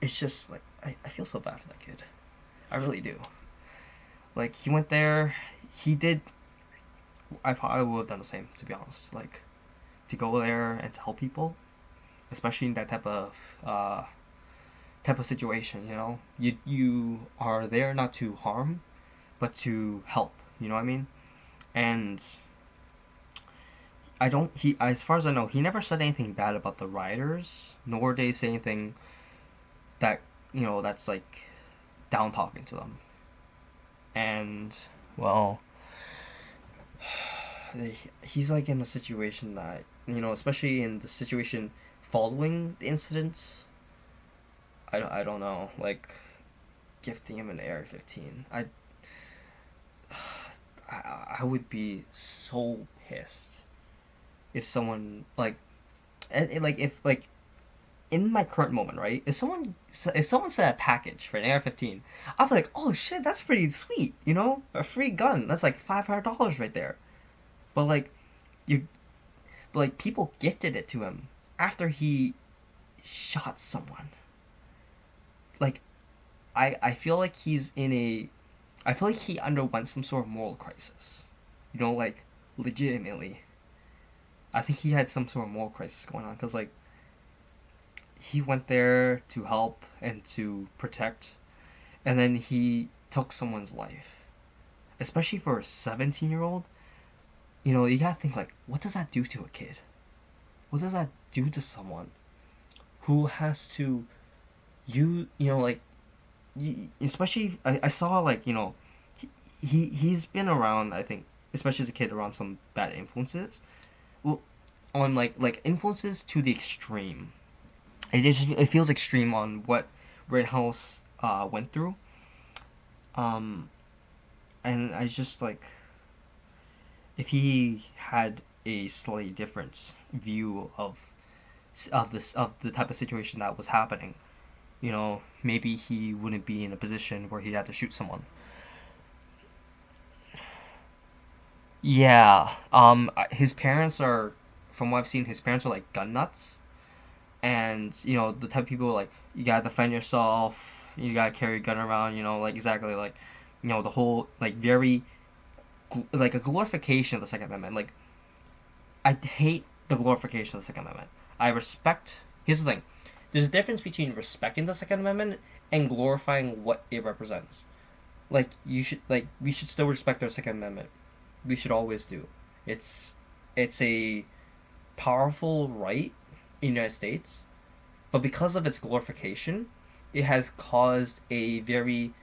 it's just like I feel so bad for that kid. I really do. Like he went there, he did. I probably would have done the same, to be honest. Like to go there and to help people, especially in that uh, type of situation. You know, you are there not to harm, but to help. You know what I mean? And I don't. He, as far as I know, he never said anything bad about the rioters, nor did he say anything that that's like down talking to them. And well, he's like in a situation that especially in the situation following the incidents. I don't know, like gifting him an AR-15. I would be so pissed if someone like if like in my current moment, right? If someone said a package for an AR-15, I'd be like, oh shit, that's pretty sweet, a free gun. That's like $500 right there. But like you, but like people gifted it to him after he shot someone. Like I feel like I feel like he underwent some sort of moral crisis. Like legitimately. I think he had some sort of moral crisis going on because like he went there to help and to protect, and then he took someone's life. Especially for a 17-year-old, you gotta think like, what does that do to a kid? What does that do to someone who has to, like, especially I saw like he's been around, I think, especially as a kid, around some bad influences. Well, on like influences to the extreme. It feels extreme on what Rittenhouse went through. Um, and I just like, if he had a slightly different view of the type of situation that was happening, maybe he wouldn't be in a position where he'd have to shoot someone. Yeah. His parents are, from what I've seen, his parents are like gun nuts, and the type of people like, you gotta defend yourself, you gotta carry a gun around, like exactly like, the whole like very like a glorification of the Second Amendment. Like I hate the glorification of the Second Amendment. I respect. Here's the thing: there's a difference between respecting the Second Amendment and glorifying what it represents. Like we should still respect our Second Amendment. We should always do. It's it's a powerful right in the United States, but because of its glorification, it has caused a very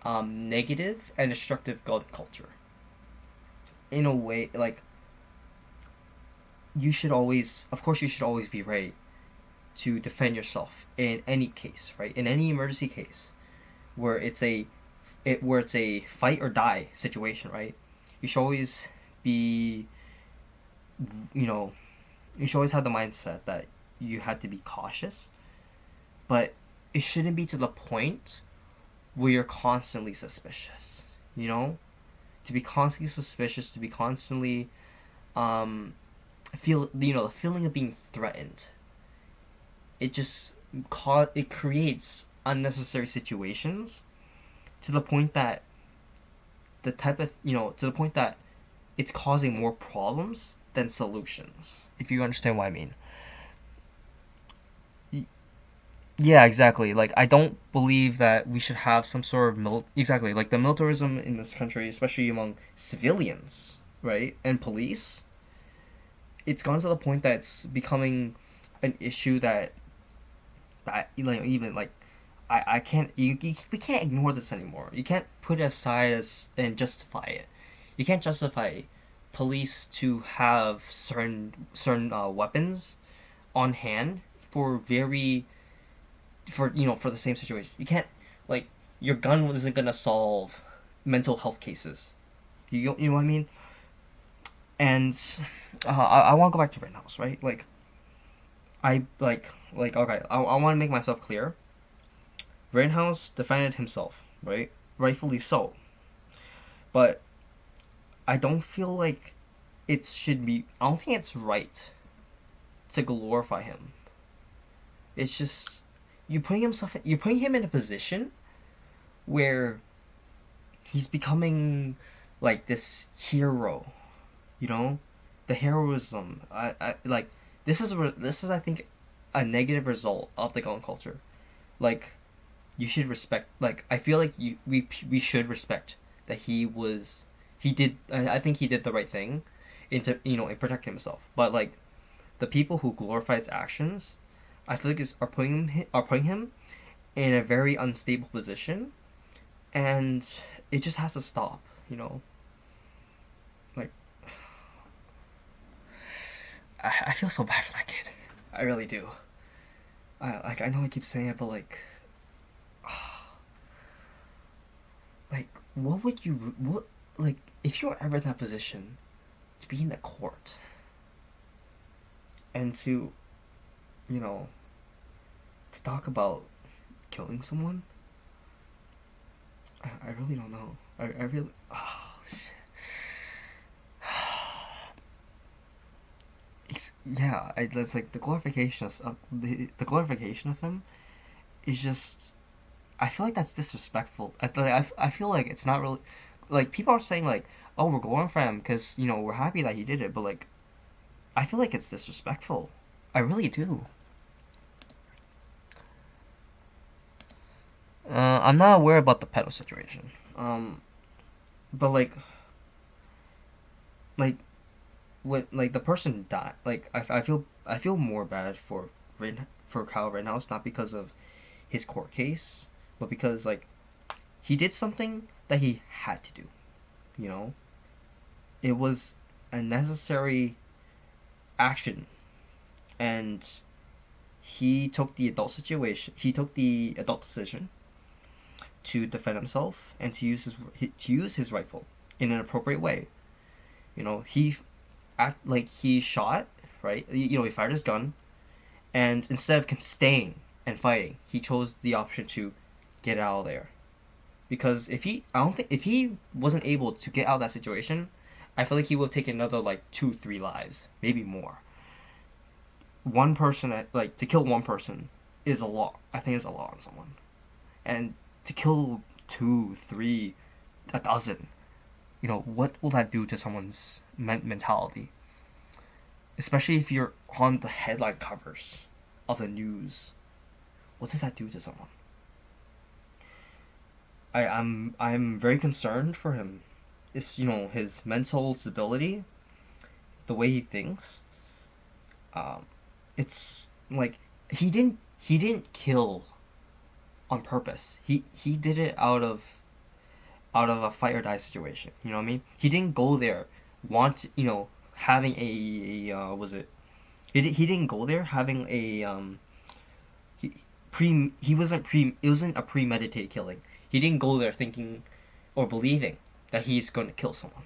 negative and destructive gun culture. In a way, like of course, you should always be ready to defend yourself in any case, right? In any emergency case where where it's a fight or die situation, right? You should always be, you know, you should always have the mindset that you have to be cautious, but it shouldn't be to the point where you're constantly suspicious, To be constantly suspicious, to be constantly, feel, the feeling of being threatened. It creates unnecessary situations to the point that to the point that it's causing more problems than solutions. If you understand what I mean. Yeah, exactly. Like I don't believe that we should have some sort of exactly like the militarism in this country, especially among civilians, right, and police. It's gone to the point that it's becoming an issue that even like I can't we can't ignore this anymore. You can't put it aside and justify it. You can't justify police to have certain weapons on hand for the same situation. You can't, like, your gun isn't gonna solve mental health cases. You know what I mean? And I want to go back to Rittenhouse, right? Like I okay. I want to make myself clear. Rittenhouse defended himself, right? Rightfully so. But I don't feel like it should be. I don't think it's right to glorify him. It's just you're putting him in a position where he's becoming like this hero, you know, the heroism. I like this is I think a negative result of the gun culture. Like you should respect. Like I feel like we should respect that he did. I think he did the right thing, into in protecting himself. But like the people who glorify his actions, I feel like are putting him in a very unstable position, and it just has to stop. Like I feel so bad for that kid. I really do. I know I keep saying it, but like what like if you're ever in that position to be in the court and you know to talk about killing someone. I really don't know. I really shit. Yeah, that's like the glorification the glorification of him is just. I feel like that's disrespectful. I feel like it's not really like people are saying like, oh, we're glorifying him because we're happy that he did it, but like I feel like it's disrespectful. I really do. I'm not aware about the pedo situation. But like like the person died. Like I feel more bad for Kyle Rittenhouse, not because of his court case, but because like he did something that he had to do. You know, it was a necessary action, and he took the adult situation. He took the adult decision to defend himself and to use his rifle in an appropriate way. He shot, right. He fired his gun, and instead of staying and fighting, he chose the option to get out of there. Because I don't think if he wasn't able to get out of that situation, I feel like he would have taken another like 2, 3 lives, maybe more. One person, like to kill one person, is a lot. I think it's a lot on someone, and to kill 2, 3, a dozen, what will that do to someone's mentality? Especially if you're on the headline covers of the news. What does that do to someone? I'm very concerned for him. It's his mental stability, the way he thinks. It's like he didn't kill on purpose. He did it out of a fight or die situation. You know what I mean? He didn't go there having was it? He didn't go there having a he wasn't it wasn't a premeditated killing. He didn't go there thinking or believing that he's going to kill someone.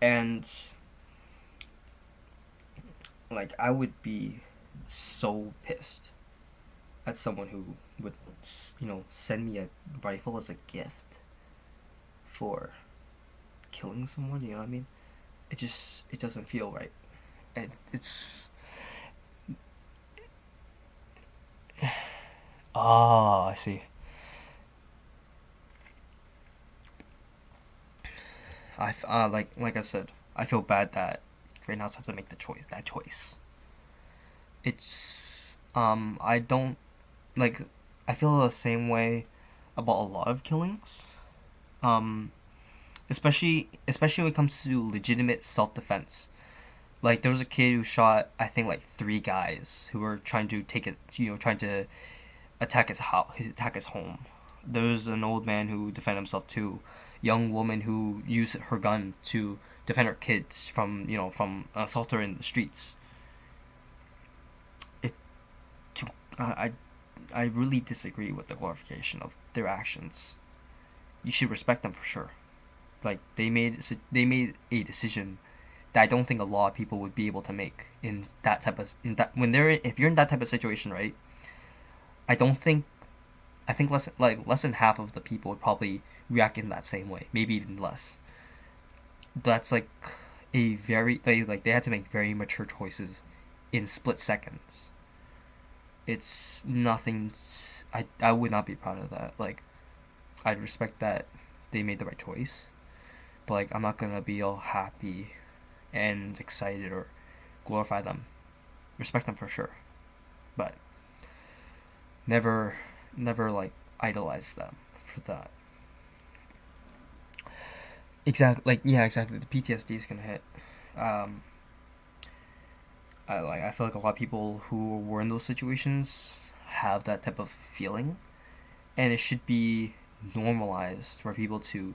And like I would be so pissed at someone who would send me a rifle as a gift for killing someone. You know what I mean? It doesn't feel right. It's oh, I see. Like I said, I feel bad that right now have to make that choice. It's I don't like I feel the same way about a lot of killings. Um especially when it comes to legitimate self-defense. Like there was a kid who shot I think like 3 guys who were trying to trying to attack his home. There was an old man who defended himself too. Young woman who used her gun to defend her kids from an assaulter in the streets. It to I really disagree with the glorification of their actions. You should respect them for sure. Like they made a decision that I don't think a lot of people would be able to make in if you're in that type of situation, right? I don't think I think less than half of the people would probably react in that same way, maybe even less. That's like a very they had to make very mature choices in split seconds. It's nothing. I would not be proud of that. Like I'd respect that they made the right choice, but like I'm not gonna be all happy and excited or glorify them. Respect them for sure, but never, never like idolize them for that. Exactly. Like yeah, exactly. The PTSD is gonna hit. Um, I feel like a lot of people who were in those situations have that type of feeling, and it should be normalized for people to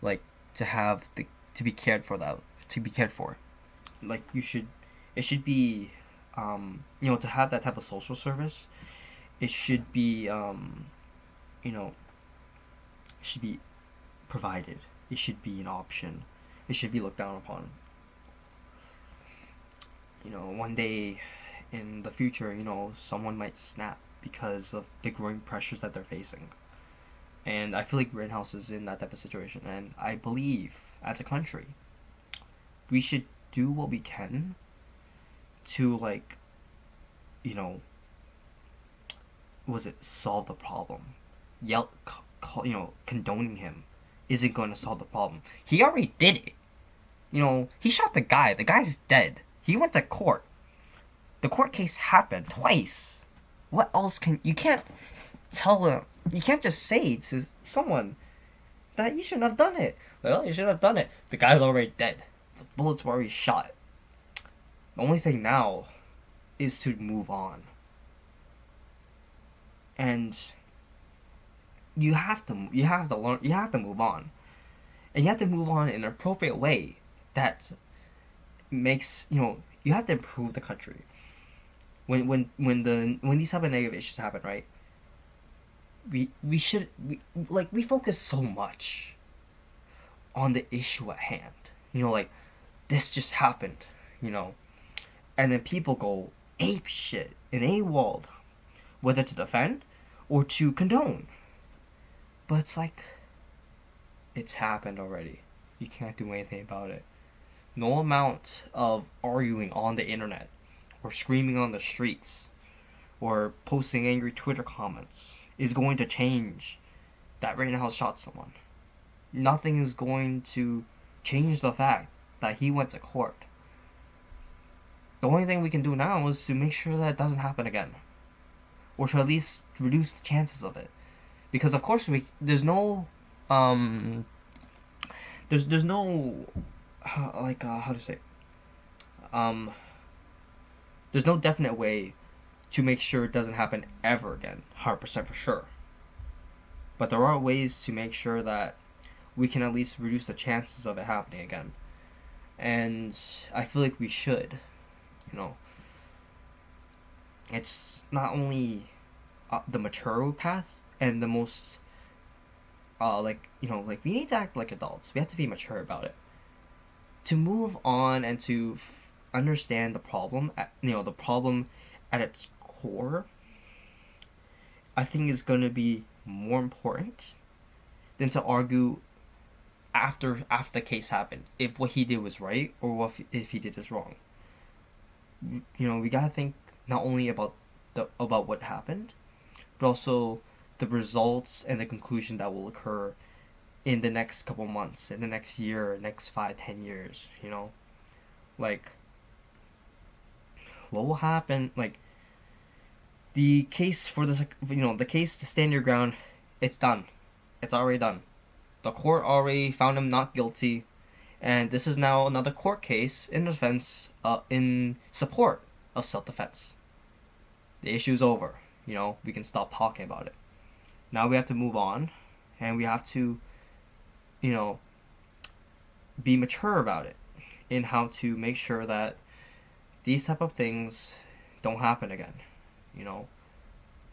like to have the to be cared for that to be cared for. Like you should, it should be, to have that type of social service. It should be, you know, should be provided. It should be an option. It should be looked down upon. One day in the future, someone might snap because of the growing pressures that they're facing. And I feel like Greenhouse is in that type of situation. And I believe, as a country, we should do what we can to, like, you know, was it solve the problem? Condoning him isn't going to solve the problem. He already did it. He shot the guy. The guy's dead. He went to court. The court case happened twice. What else you can't tell him. You can't just say to someone that you shouldn't have done it. Well, you shouldn't have done it. The guy's already dead. The bullets were already shot. The only thing now is to move on. And you have to learn, you have to move on. And you have to move on in an appropriate way that makes, you have to improve the country. When these type of negative issues happen, right? We focus so much on the issue at hand. Like this just happened, and then people go ape shit in a world, whether to defend or to condone. But it's like, it's happened already. You can't do anything about it. No amount of arguing on the internet, or screaming on the streets, or posting angry Twitter comments is going to change that Rittenhouse shot someone. Nothing is going to change the fact that he went to court. The only thing we can do now is to make sure that it doesn't happen again, or to at least reduce the chances of it. Because of course there's no there's no how to say there's no definite way to make sure it doesn't happen ever again, 100% for sure. But there are ways to make sure that we can at least reduce the chances of it happening again. And I feel like we should, it's not only the mature path and the most we need to act like adults. We have to be mature about it to move on and to understand the problem the problem at its core. I think is going to be more important than to argue after the case happened if what he did was right or if he did is wrong. We gotta think not only about what happened, but also the results and the conclusion that will occur in the next couple months, in the next year, next 5-10 years. Like what will happen? Like the case for the case to stand your ground, it's done. It's already done. The court already found him not guilty, and this is now another court case in defense, in support of self-defense. The issue's over. We can stop talking about it. Now we have to move on, and we have to, be mature about it in how to make sure that these type of things don't happen again.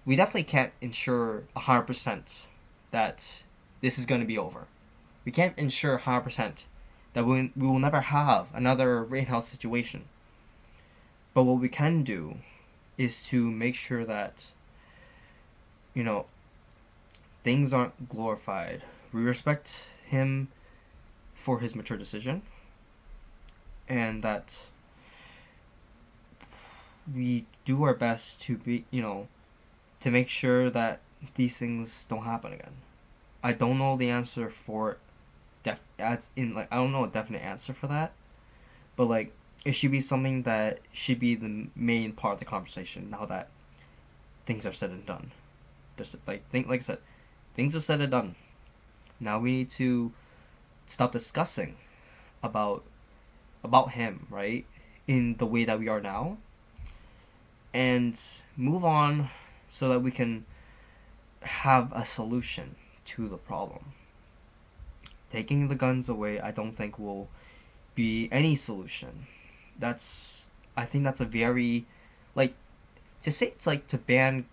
We definitely can't ensure 100% that this is going to be over. We can't ensure 100% that we will never have another Rittenhouse situation. But what we can do is to make sure that, things aren't glorified. We respect him for his mature decision, and that we do our best to be, to make sure that these things don't happen again. I don't know the answer for I don't know a definite answer for that, but like it should be something that should be the main part of the conversation now that things are said and done. There's like I said, things are said and done. Now we need to stop discussing about him, right? In the way that we are now, and move on so that we can have a solution to the problem. Taking the guns away, I don't think will be any solution. I think that's a very, like, to say it's like to ban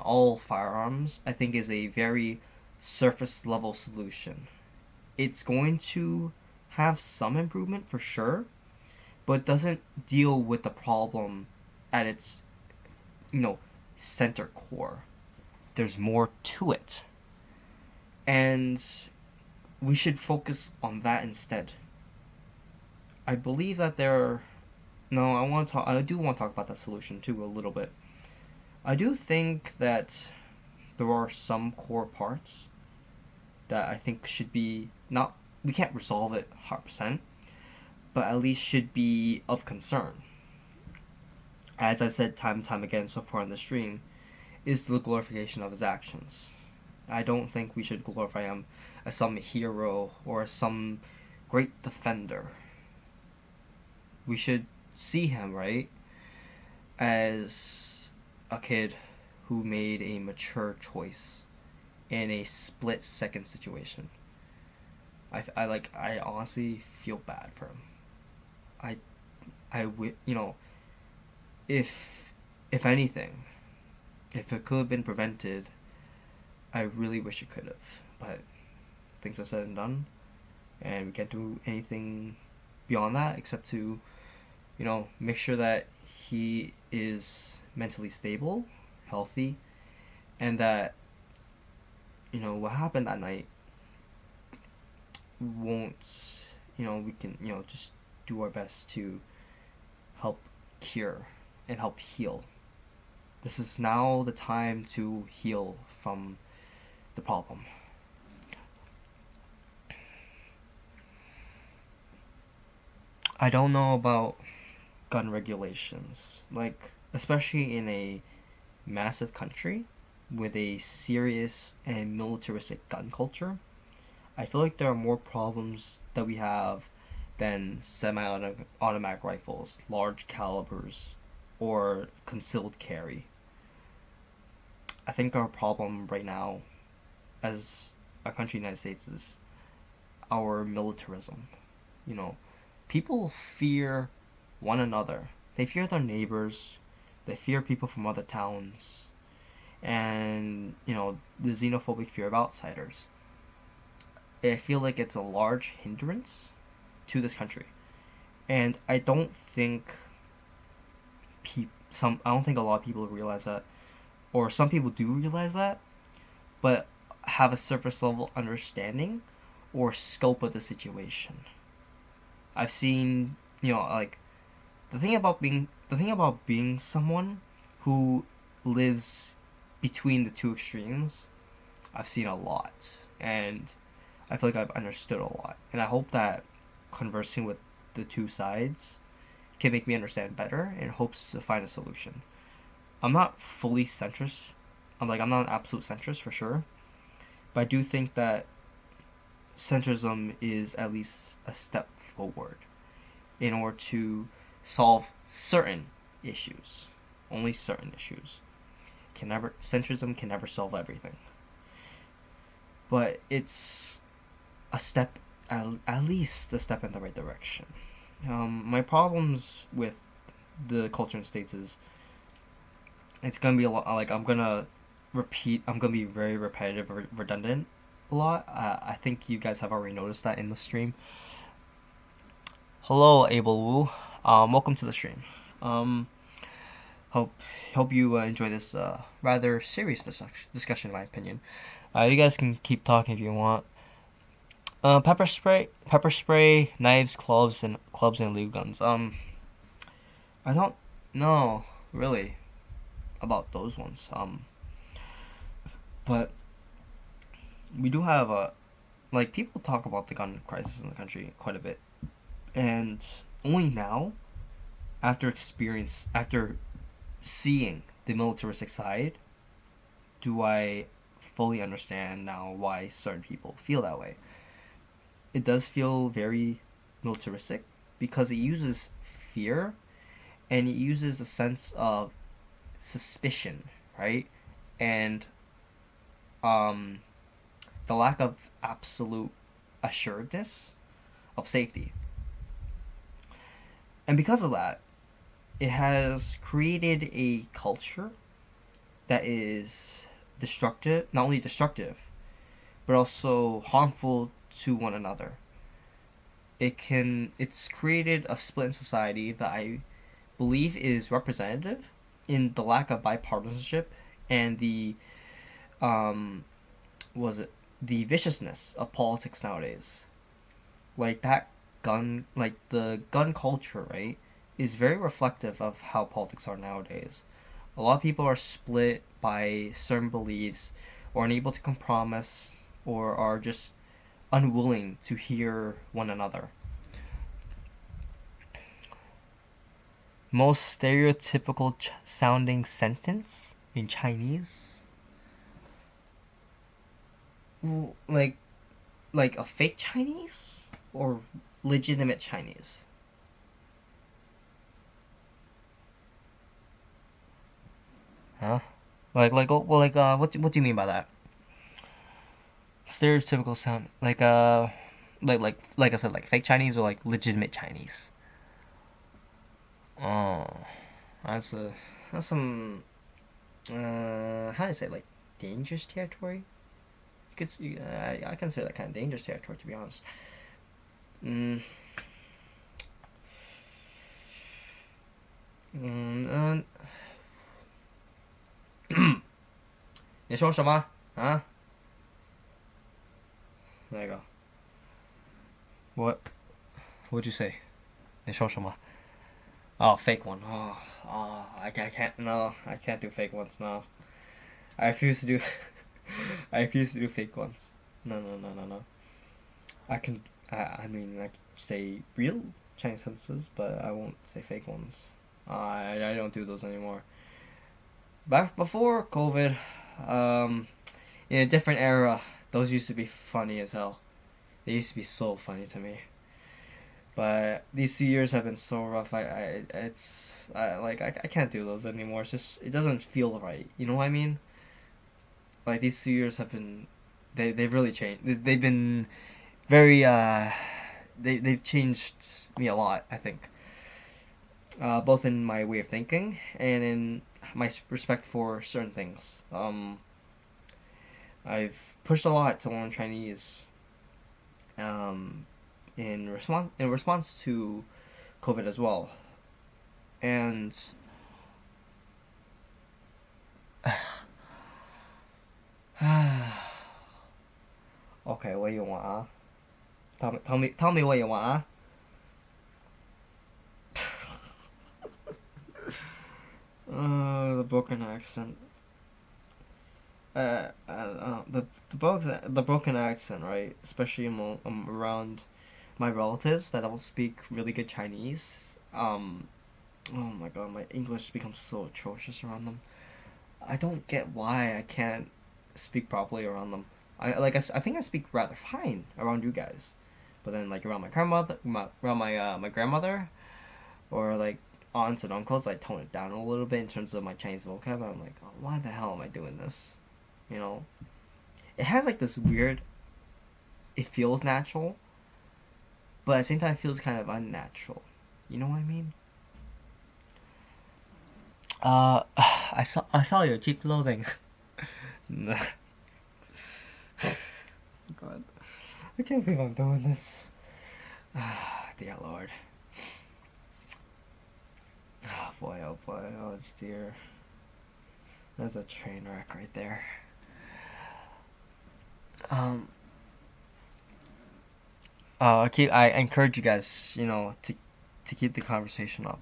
all firearms, I think is a very surface level solution. It's going to have some improvement for sure, but doesn't deal with the problem at its, you know, center core. There's more to it. And we should focus on that instead. I believe that there are, no, I do want to talk about that solution too a little bit. I do think that there are some core parts that I think should be not, we can't resolve it 100%, but at least should be of concern. As I've said time and time again so far in the stream, is the glorification of his actions. I don't think we should glorify him as some hero or as some great defender. We should see him, right, as a kid who made a mature choice in a split-second situation. I honestly feel bad for him. You know, if anything, if it could have been prevented, I really wish it could have. But things are said and done, and we can't do anything beyond that except to, you know, make sure that he is mentally stable, healthy, and that, you know, what happened that night won't, you know, we can, you know, just do our best to help cure and help heal. This is now the time to heal from the problem. I don't know about gun regulations, like, especially in a massive country with a serious and militaristic gun culture. I feel like there are more problems that we have than semi-automatic rifles, large calibers, or concealed carry. I think our problem right now as a country, United States, is our militarism. You know, people fear one another. They fear their neighbors. They fear people from other towns. And, you know, the xenophobic fear of outsiders. I feel like it's a large hindrance to this country. And I don't think I don't think a lot of people realize that, or some people do realize that, but have a surface level understanding or scope of the situation. I've seen, you know, like the thing about being someone who lives between the two extremes, I've seen a lot, and I feel like I've understood a lot, and I hope that conversing with the two sides can make me understand better in hopes to find a solution. I'm not fully centrist. I'm not an absolute centrist for sure, but I do think that centrism is at least a step forward in order to solve certain issues. Only certain issues. Centrism can never solve everything. But it's a step, at least a step in the right direction. My problems with the culture in the States is it's gonna be a lot. Like I'm gonna be very repetitive, redundant a lot. I think you guys have already noticed that in the stream. Hello, Abel Wu. Welcome to the stream. Hope you enjoy this rather serious discussion, in my opinion. You guys can keep talking if you want. Pepper spray, knives, clubs, and illegal guns. I don't know really about those ones. But we do have a like people talk about the gun crisis in the country quite a bit, and only now, after seeing the militaristic side, do I fully understand now why certain people feel that way. It does feel very militaristic because it uses fear and it uses a sense of suspicion, right? And um, the lack of absolute assuredness of safety. And because of that, it has created a culture that is destructive, not only destructive, but also harmful to one another. It's created a split in society that I believe is representative in the lack of bipartisanship and the um was it the viciousness of politics nowadays. Like that like the gun culture, right, is very reflective of how politics are nowadays. A lot of people are split by certain beliefs or unable to compromise or are just unwilling to hear one another. Most stereotypical sounding sentence in Chinese? Like a fake Chinese or legitimate Chinese? Huh? What do you mean by that? Stereotypical sound like I said, like fake Chinese or like legitimate Chinese? Oh, that's a that's some how do I say it? Like dangerous territory? I consider that kind of dangerous territory, to be honest. Mm, 嗯你说什么啊？那个 what what'd you say? 你说什么? Oh, fake one. I can't. No, I can't do fake ones. No, I refuse to do. I refuse to do fake ones. No, no, no, no, no. I can. I mean, I can say real Chinese sentences, but I won't say fake ones. I don't do those anymore. Back before COVID, in a different era, those used to be funny as hell. They used to be so funny to me. But these 2 years have been so rough. I can't do those anymore. It's just it doesn't feel right. You know what I mean? Like these 2 years have been, they've really changed. They've been very they've changed me a lot. I think, both in my way of thinking and in my respect for certain things. I've pushed a lot to learn Chinese. In response to COVID as well, and okay, what do you want? Tell me what you want. The broken accent. The broken accent, right? Especially around my relatives that don't speak really good Chinese. Oh my god, my English becomes so atrocious around them. I don't get why I can't speak properly around them. I think I speak rather fine around you guys, but then like around my grandmother, around my grandmother, or like aunts and uncles, I tone it down a little bit in terms of my Chinese vocab. I'm like, oh, why the hell am I doing this? You know, it has like this weird. It feels natural, but at the same time, it feels kind of unnatural. You know what I mean? I saw your cheap clothing. God, I can't believe I'm doing this. Dear Lord. Oh boy, oh dear. That's a train wreck right there. Um. I encourage you guys, to keep the conversation up.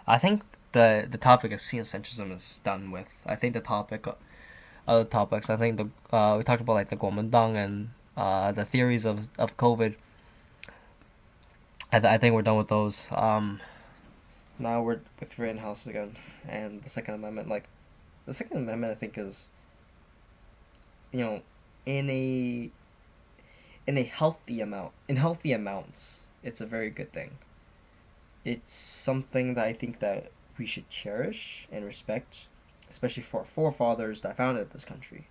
I think the topic of Centrism is done with. I think the topic other topics. I think we talked about like the Guomindang and the theories of COVID. I think we're done with those. Now we're with free in-house again, and the Second Amendment. Like the Second Amendment, I think is, you know, in a in healthy amounts, it's a very good thing. It's something that I think that we should cherish and respect, especially for our forefathers that founded this country.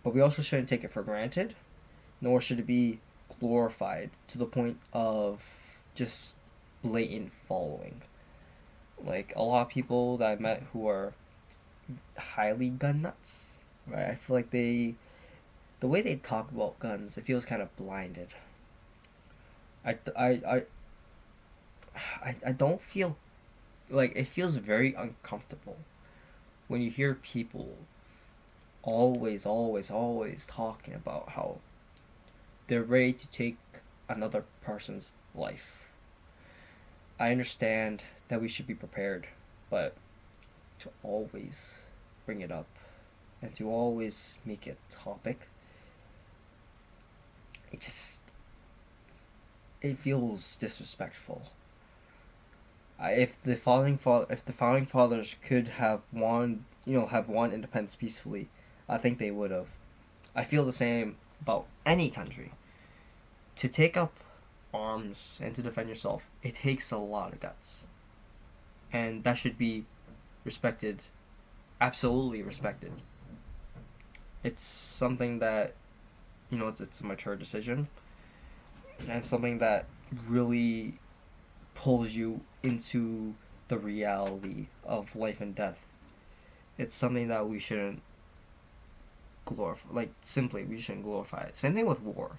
But we also shouldn't take it for granted, nor should it be glorified to the point of just blatant following. Like a lot of people that I met who are highly gun nuts, right? I feel like the way they talk about guns, it feels kind of blinded. I, I, I, I don't feel like it feels very uncomfortable when you hear people always talking about how they're ready to take another person's life. I understand that we should be prepared, but to always bring it up and to always make it topic, it just it feels disrespectful. If the founding fathers could have won, have won independence peacefully, I think they would have. I feel the same about any country. To take up arms and to defend yourself, it takes a lot of guts, and that should be respected, absolutely respected. It's something that it's a mature decision, and something that really pulls you into the reality of life and death. It's something that we shouldn't glorify. Like simply, we shouldn't glorify it. Same thing with war.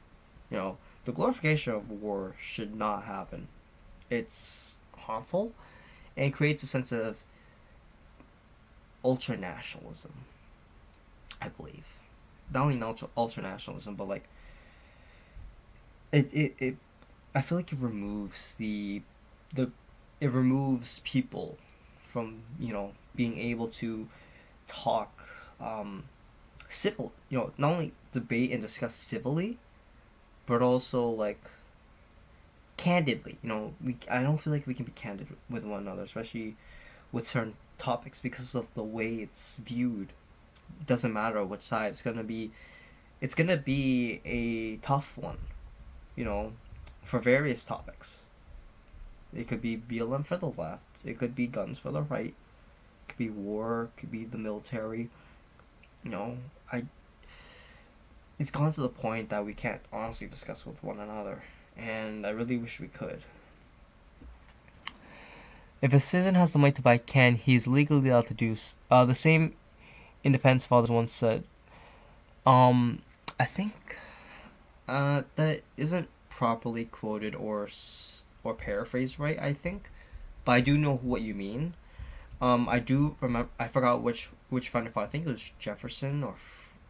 The glorification of war should not happen. It's harmful and creates a sense of ultra nationalism. I believe, not only ultra nationalism, but like it. I feel like it removes the it removes people from being able to talk civil, not only debate and discuss civilly, but also like candidly. I don't feel like we can be candid with one another, especially with certain topics, because of the way it's viewed. It doesn't matter which side. It's gonna be a tough one, for various topics. It could be BLM for the left. It could be guns for the right. It could be war. It could be the military. You know, I. It's gone to the point that we can't honestly discuss with one another, and I really wish we could. If a citizen has the money to buy can, he is legally allowed to do. The same independence fathers once said. I think that isn't properly quoted or paraphrased right. I think, but I do know what you mean. I do remember. I forgot which founding father. I think it was Jefferson or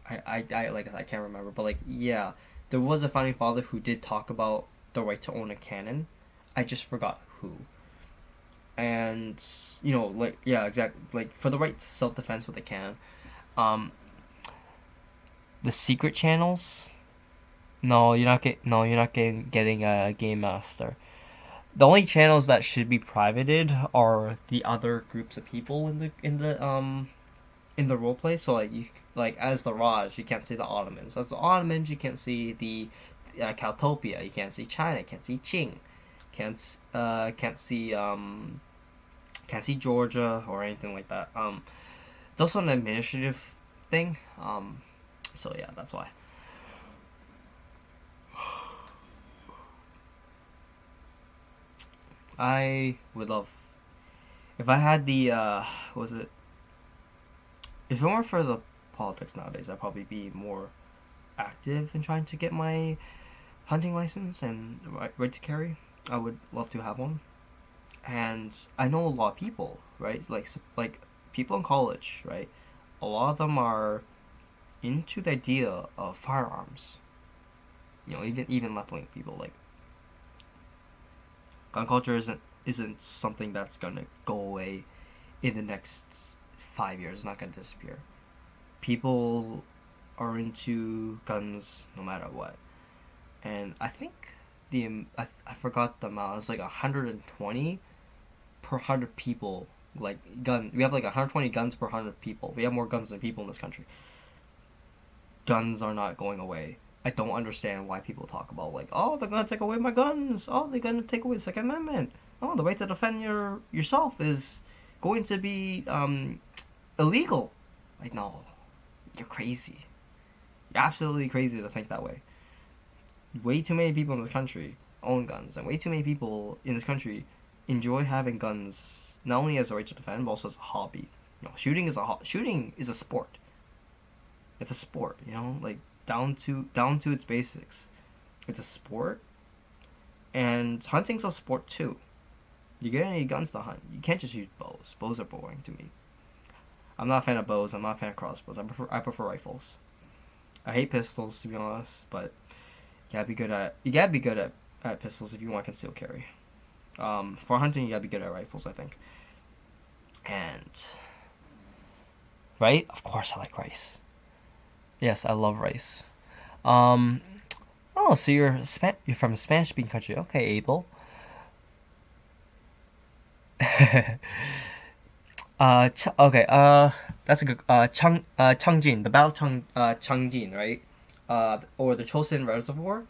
I can't remember. But like yeah, there was a founding father who did talk about the right to own a cannon. I just forgot who. And like yeah, exactly. Like for the right to self defense with a cannon. Um, the secret channels. No, you're not getting a game master. The only channels that should be privated are the other groups of people in the roleplay. So like as the Raj, you can't see the Ottomans. As the Ottomans, you can't see the Caltopia. You can't see China. You can't see Qing. Can't see can't see Georgia or anything like that. It's also an administrative thing. So yeah, that's why. I would love if I had the was it if it weren't for the politics nowadays, I'd probably be more active in trying to get my hunting license and right to carry. I would love to have one, and I know a lot of people, right? Like people in college, right? A lot of them are into the idea of firearms. Even left wing people like gun culture isn't something that's gonna go away in the next 5 years. It's not gonna disappear. people are into guns no matter what. And I think I forgot the amount. It's like 120 per 100 people. Like we have like 120 guns per 100 people. We have more guns than people in this country. Guns are not going away. I don't understand why people talk about like, oh, they're gonna take away my guns. Oh, they're gonna take away the Second Amendment. Oh, the right to defend yourself is going to be illegal. Like, no, you're crazy. You're absolutely crazy to think that way. Way too many people in this country own guns, and way too many people in this country enjoy having guns not only as a right to defend, but also as a hobby. Shooting is a sport. It's a sport, like down to its basics. It's a sport, and hunting's a sport too. You get any guns to hunt. You can't just use bows. Bows are boring to me. I'm not a fan of bows. I'm not a fan of crossbows. I prefer rifles. I hate pistols, to be honest, but you gotta be good at pistols if you want concealed carry. For hunting, you gotta be good at rifles, I think. And right, of course, I like rice. Yes, I love rice. Um, oh, so you're from a Spanish-speaking country? Okay, Abel. Okay. That's a good. Changjin, the Battle of Changjin, right? Or the Chosin Reservoir.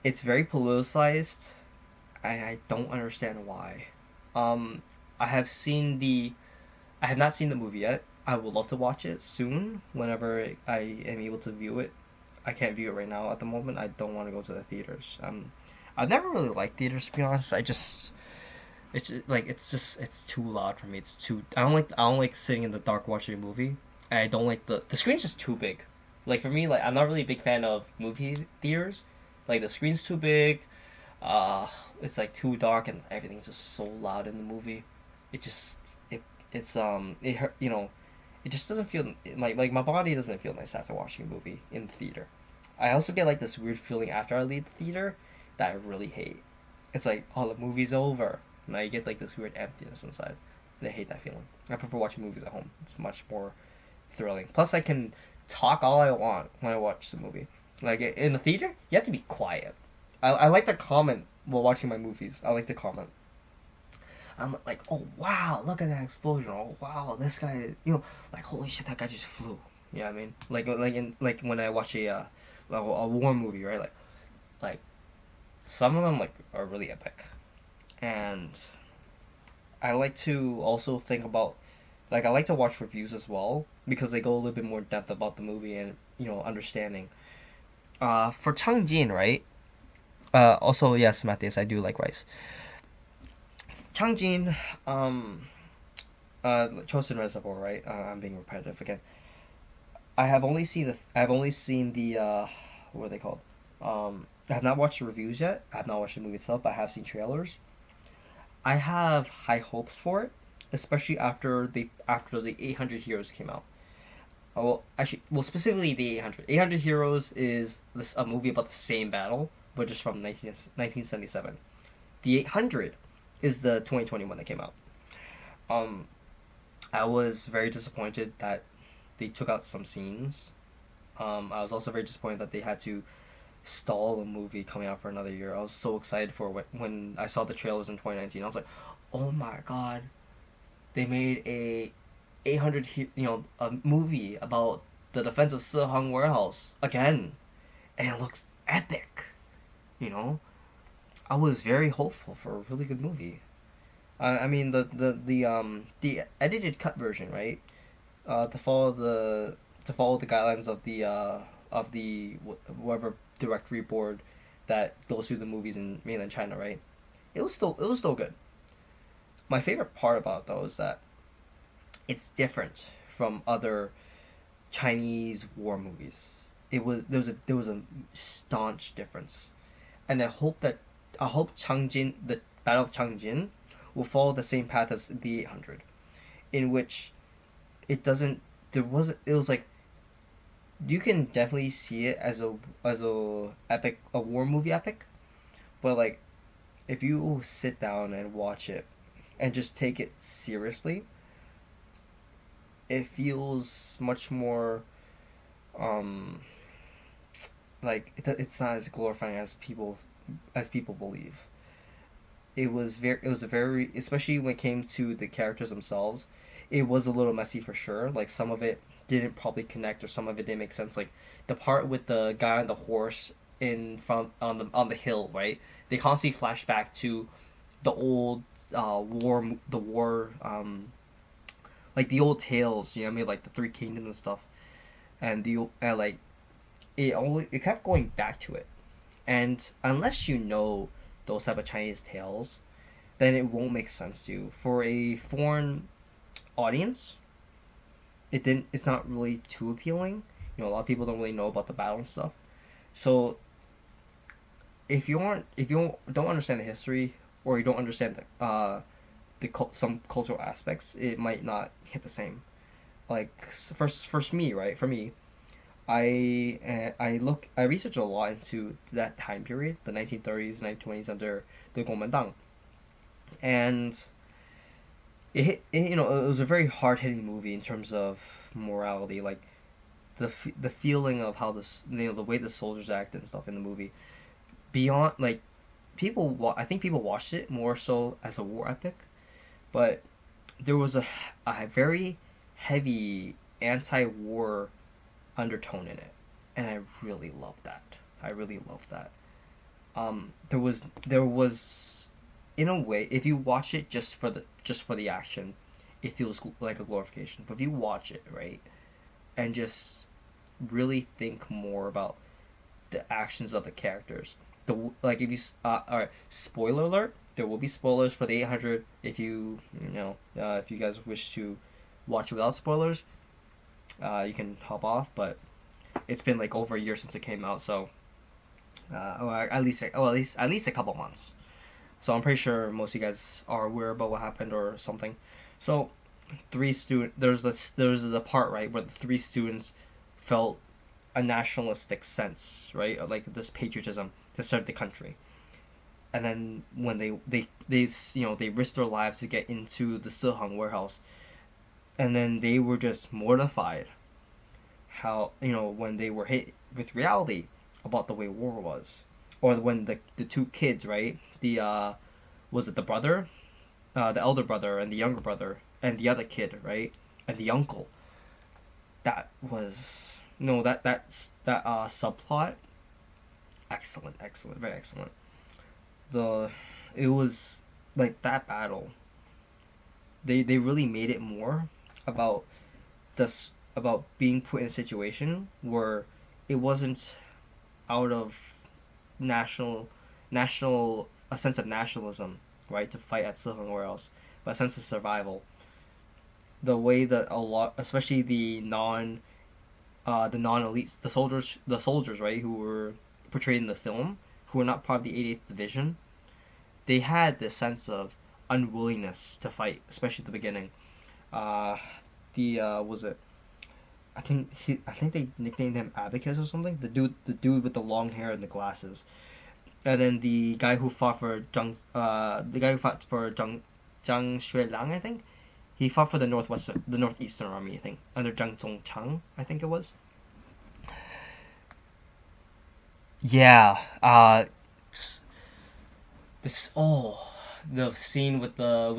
It's very politicized, and I don't understand why. Um, I have seen the. I have not seen the movie yet. I would love to watch it soon, whenever I am able to view it. I can't view it right now at the moment. I don't want to go to the theaters. I've never really liked theaters, to be honest. It's too loud for me. It's too. I don't like sitting in the dark watching a movie. And I don't like the screen's just too big. Like for me, like I'm not really a big fan of movie theaters. Like the screen's too big. Uh, it's like too dark and everything's just so loud in the movie. It just it hurt. It just doesn't feel like my body doesn't feel nice after watching a movie in the theater. I also get like this weird feeling after I leave the theater that I really hate. It's like, oh, the movie's over. And I get like this weird emptiness inside. And I hate that feeling. I prefer watching movies at home. It's much more thrilling. Plus, I can talk all I want when I watch the movie. Like in the theater, you have to be quiet. I like to comment while watching my movies. I like to comment. I'm like, oh wow, look at that explosion. Oh wow, this guy, like holy shit, that guy just flew. You know what I mean? Like when I watch a war movie, right? Like some of them like are really epic, and I like to also think about, like I like to watch reviews as well because they go a little bit more depth about the movie and understanding. For Changjin, right? Also yes, Matthias, I do like rice. Changjin, Chosin Reservoir, right? I'm being repetitive again. I have only seen the what are they called? I have not watched the reviews yet. I have not watched the movie itself, but I have seen trailers. I have high hopes for it, especially after the 800 Heroes came out. Specifically the 800. 800 Heroes is a movie about the same battle, but just from 1977. The 800 is the 2021 that came out. Um, I was very disappointed that they took out some scenes. I was also very disappointed that they had to stall a movie coming out for another year. I was so excited for when I saw the trailers in 2019. I was like, oh my god, they made a 800 a movie about the defense of Sihong Warehouse again, and it looks epic. You know, I was very hopeful for a really good movie. I mean the edited cut version, right? To follow the guidelines of the whoever directory board that goes through the movies in mainland China, right? It was still good. My favorite part about it, though, is that it's different from other Chinese war movies. There was a staunch difference, and I hope Changjin, the Battle of Changjin, will follow the same path as the 800, in which it doesn't. There wasn't. It was like you can definitely see it as a epic, a war movie epic, but like if you sit down and watch it and just take it seriously, it feels much more um like it's not as glorifying as people believe. It was a very, especially when it came to the characters themselves, it was a little messy for sure. Like some of it didn't probably connect, or some of it didn't make sense. Like the part with the guy on the horse in front on the hill, right? They constantly flash back to the old the war like the old tales, you know what I mean, like the Three Kingdoms and stuff, and like it kept going back to it. And unless you know those type of Chinese tales, then it won't make sense to you. For a foreign audience, it's not really too appealing. You know, a lot of people don't really know about the battle and stuff. So if you don't understand the history, or you don't understand some cultural aspects, it might not hit the same. Like first me, right? For me, I researched a lot into that time period, the 1930s, 1920s under the Kuomintang, and you know, it was a very hard hitting movie in terms of morality, like the feeling of how you know, the way the soldiers act and stuff in the movie. Beyond like I think people watched it more so as a war epic, but there was a very heavy anti-war undertone in it, and I really love that. I really love that. There was, in a way, if you watch it just for the action, it feels like a glorification. But if you watch it right and just really think more about the actions of the characters, like if you all right, spoiler alert, there will be spoilers for the 800 if you know if you guys wish to watch it without spoilers, you can hop off. But it's been like over a year since it came out, so or at least a couple months. So I'm pretty sure most of you guys are aware about what happened or something. So there's the part, right, where the three students felt a nationalistic sense, right, like this patriotism to serve the country. And then when they you know, they risked their lives to get into the Sihang warehouse, and then they were just mortified how, you know, when they were hit with reality about the way war was, or when the two kids, right, the was it the brother, the elder brother and the younger brother and the other kid, right, and the uncle, that was no that subplot, excellent, excellent, very excellent. The It was like that battle, they really made it more about this, about being put in a situation where it wasn't out of national a sense of nationalism, right, to fight at Silhang or else, but a sense of survival. The way that a lot, especially the non elites, the soldiers, right, who were portrayed in the film, who were not part of the 88th Division, they had this sense of unwillingness to fight, especially at the beginning. Uh, the Was it? I think they nicknamed him Abacus or something. The dude with the long hair and the glasses, and then the guy who fought for Zhang Xuelang, I think he fought for the northeastern army. I think under Zhang Zongchang, I think it was. Yeah. This the scene with the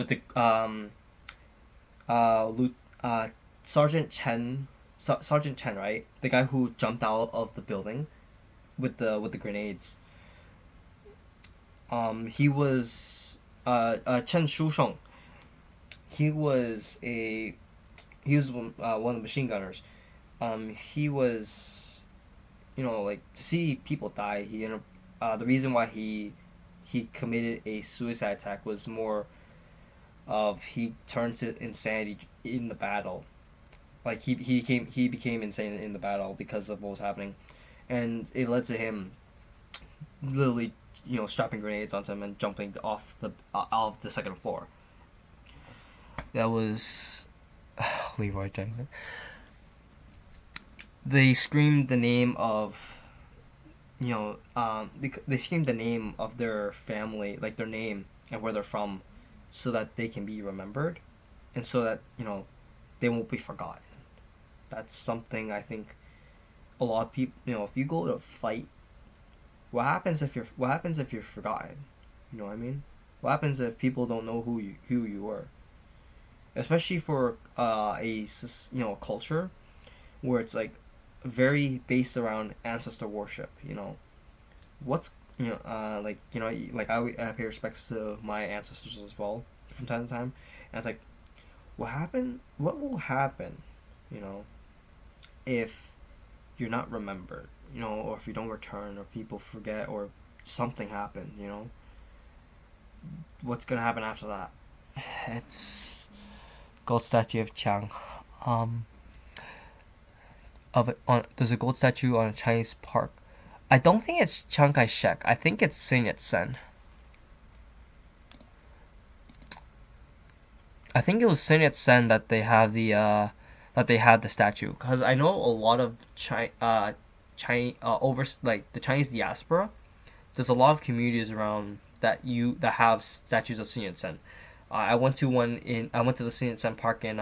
Lu- Sergeant Chen, right? The guy who jumped out of the building with the grenades. He was Chen Shusheng. He was one of the machine gunners. He was, you know, like, to see people die. The reason why he committed a suicide attack was more of he turned to insanity in the battle. Like he became insane in the battle because of what was happening, and it led to him literally, you know, strapping grenades onto him and jumping off the second floor. That was Leroy Jenkins. They screamed the name of, you know, they screamed the name of their family, like their name and where they're from, so that they can be remembered, and so that, you know, they won't be forgotten. That's something I think a lot of people, if you go to a fight, what happens if you're forgotten? You know what I mean? What happens if people don't know who you were? Especially for culture where it's like very based around ancestor worship. What's I pay respects to my ancestors as well from time to time, and it's like, what will happen, if you're not remembered, or if you don't return, or people forget, or something happened, what's gonna happen after that? It's gold statue of Chiang. There's a gold statue on a Chinese park. I don't think it's Chiang Kai-shek. I think it's Sun Yat-sen. I think it was Sun Yat-sen that they have the statue, because I know a lot of over like the Chinese diaspora. There's a lot of communities around that have statues of Sun Yat-sen. I went to the Sun Yat-sen park in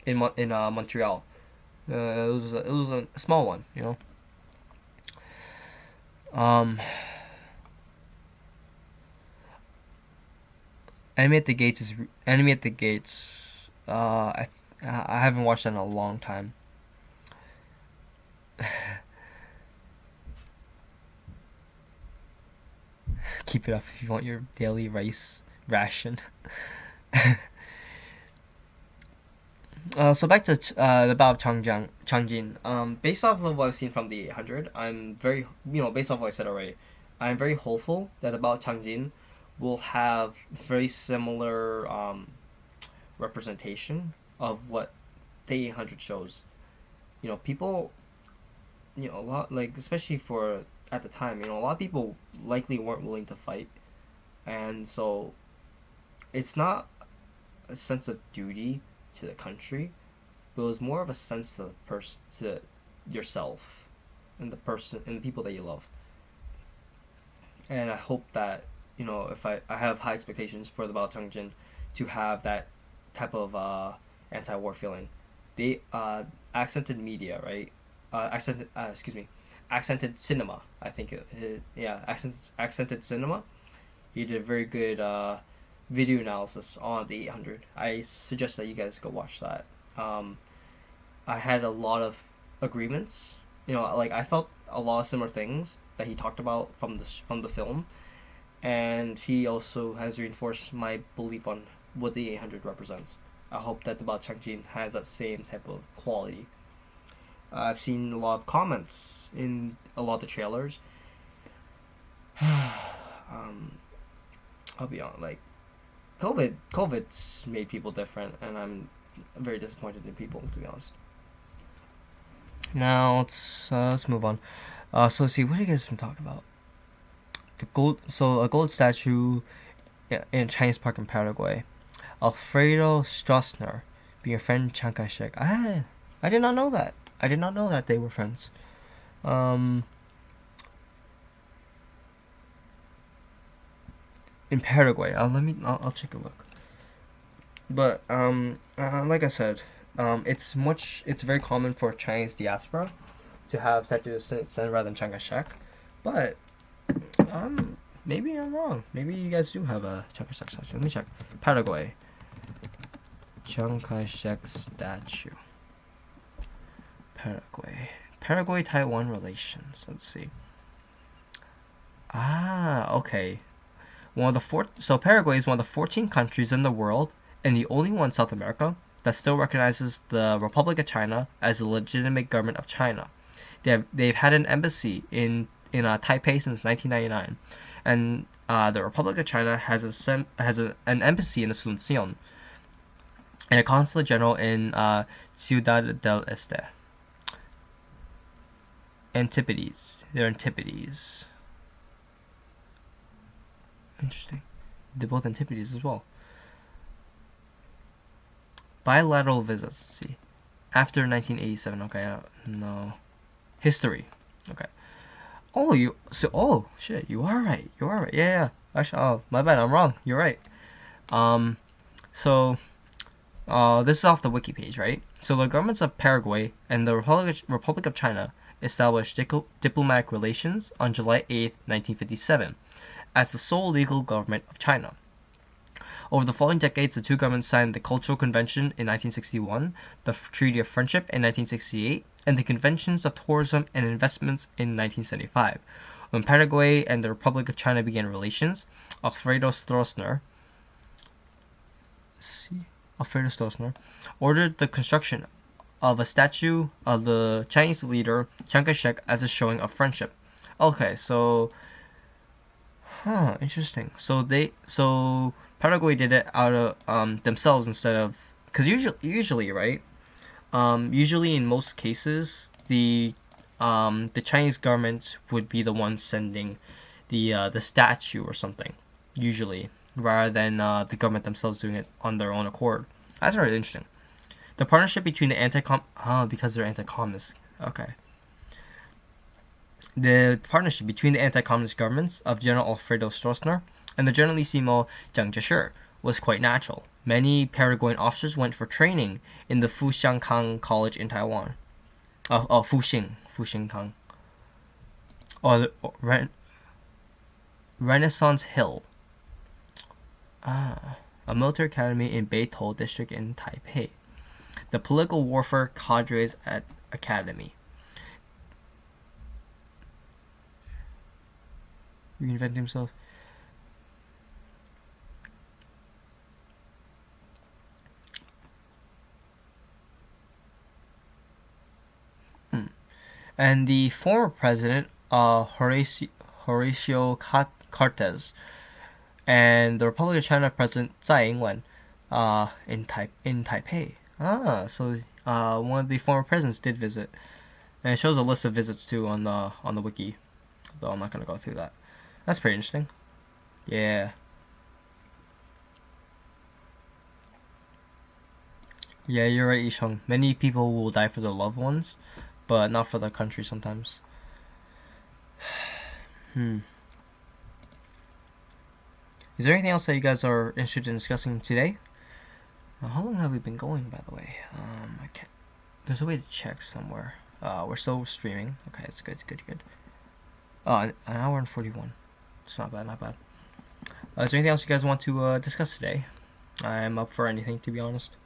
Montreal. It was a small one, Enemy at the Gates. I haven't watched that in a long time. Keep it up if you want your daily rice ration. So back to the Battle of Changjin. Based off of what I've seen from the 800, I'm very, based off what I said already, I'm very hopeful that the Battle of Changjin will have very similar representation of what the 800 shows. People, a lot, like, especially for at the time, a lot of people likely weren't willing to fight, and so it's not a sense of duty to the country, but it was more of a sense to to yourself and the people that you love. And I hope that if I have high expectations for the Battle of Changjin to have that type of anti-war feeling. They accented media, right? Accented cinema. I think accented cinema. He did a very good video analysis on the 800. I suggest that you guys go watch that. I had a lot of agreements. I felt a lot of similar things that he talked about from the film, and he also has reinforced my belief on what the 800 represents. I hope that the Bao Changjin has that same type of quality. I've seen a lot of comments in a lot of the trailers. I'll be honest, COVID's made people different, and I'm very disappointed in people, to be honest. Now let's move on. So let's see, what do you guys want to talk about? A gold statue in a Chinese park in Paraguay. Alfredo Stroessner being a friend Chiang Kai-shek. I did not know that. I did not know that they were friends. In Paraguay. I'll take a look. But like I said, it's very common for Chinese diaspora to have statues of Sun rather than Chiang Kai-shek. But maybe I'm wrong. Maybe you guys do have a Chiang Kai-shek statue. Let me check. Paraguay. Chiang Kai-shek statue. Paraguay-Taiwan relations. Let's see. Okay. So Paraguay is one of the 14 countries in the world, and the only one in South America, that still recognizes the Republic of China as the legitimate government of China. They've had an embassy in Taipei since 1999, and the Republic of China has an embassy in Asunción, and a consulate general in Ciudad del Este. Antipodes. They're Antipodes. Interesting. They're both Antipodes as well. Bilateral visits. Let's see. After 1987. Okay. No. History. Okay. Oh shit. You are right. Yeah. Actually, my bad. I'm wrong. You're right. So This is off the wiki page, right? So the governments of Paraguay and the Republic of China established diplomatic relations on July 8th, 1957, as the sole legal government of China. Over the following decades, the two governments signed the Cultural Convention in 1961, the Treaty of Friendship in 1968, and the Conventions of Tourism and Investments in 1975. When Paraguay and the Republic of China began relations, Alfredo Stroessner ordered the construction of a statue of the Chinese leader Chiang Kai-shek as a showing of friendship. Okay, so, interesting. So Paraguay did it out of themselves instead of, because usually, right? Usually in most cases, the Chinese government would be the one sending the statue or something, usually, rather than the government themselves doing it on their own accord. That's very interesting. The partnership between the because they're anti-communist. Okay. The partnership between the anti-communist governments of General Alfredo Stroessner and the Generalissimo Jiang Jieshi was quite natural. Many Paraguayan officers went for training in the Fuxiangkang College in Taiwan. Fuxingkang. Renaissance Hill. A military academy in Beitou district in Taipei. The political warfare cadres at academy. Reinvent himself. And the former president, Horacio Cartes, and the Republic of China President Tsai Ing-wen, in Taipei. So one of the former presidents did visit, and it shows a list of visits too on the wiki. Though I'm not gonna go through that. That's pretty interesting. Yeah. Yeah, you're right, Ishong. Many people will die for their loved ones, but not for the country sometimes. Is there anything else that you guys are interested in discussing today? How long have we been going, by the way? I can't. There's a way to check somewhere. We're still streaming. Okay, it's good. An hour and 41. It's not bad. Is there anything else you guys want to discuss today? I'm up for anything, to be honest.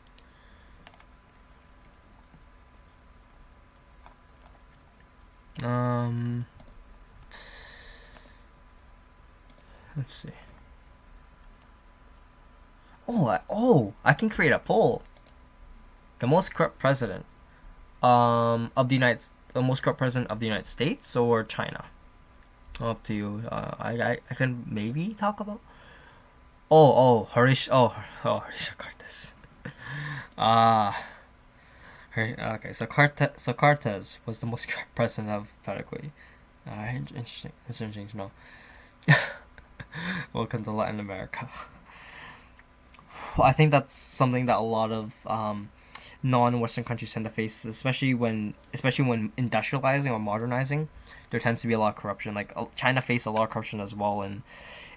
Let's see. I can create a poll. The most corrupt president the most corrupt president of the United States or China? Up to you. I can maybe talk about. Harish Cartes. Okay. So Cartes was the most corrupt president of Paraguay. Interesting. That's interesting to know. Welcome to Latin America. I think that's something that a lot of non-Western countries tend to face, especially when industrializing or modernizing. There tends to be a lot of corruption. Like China faced a lot of corruption as well in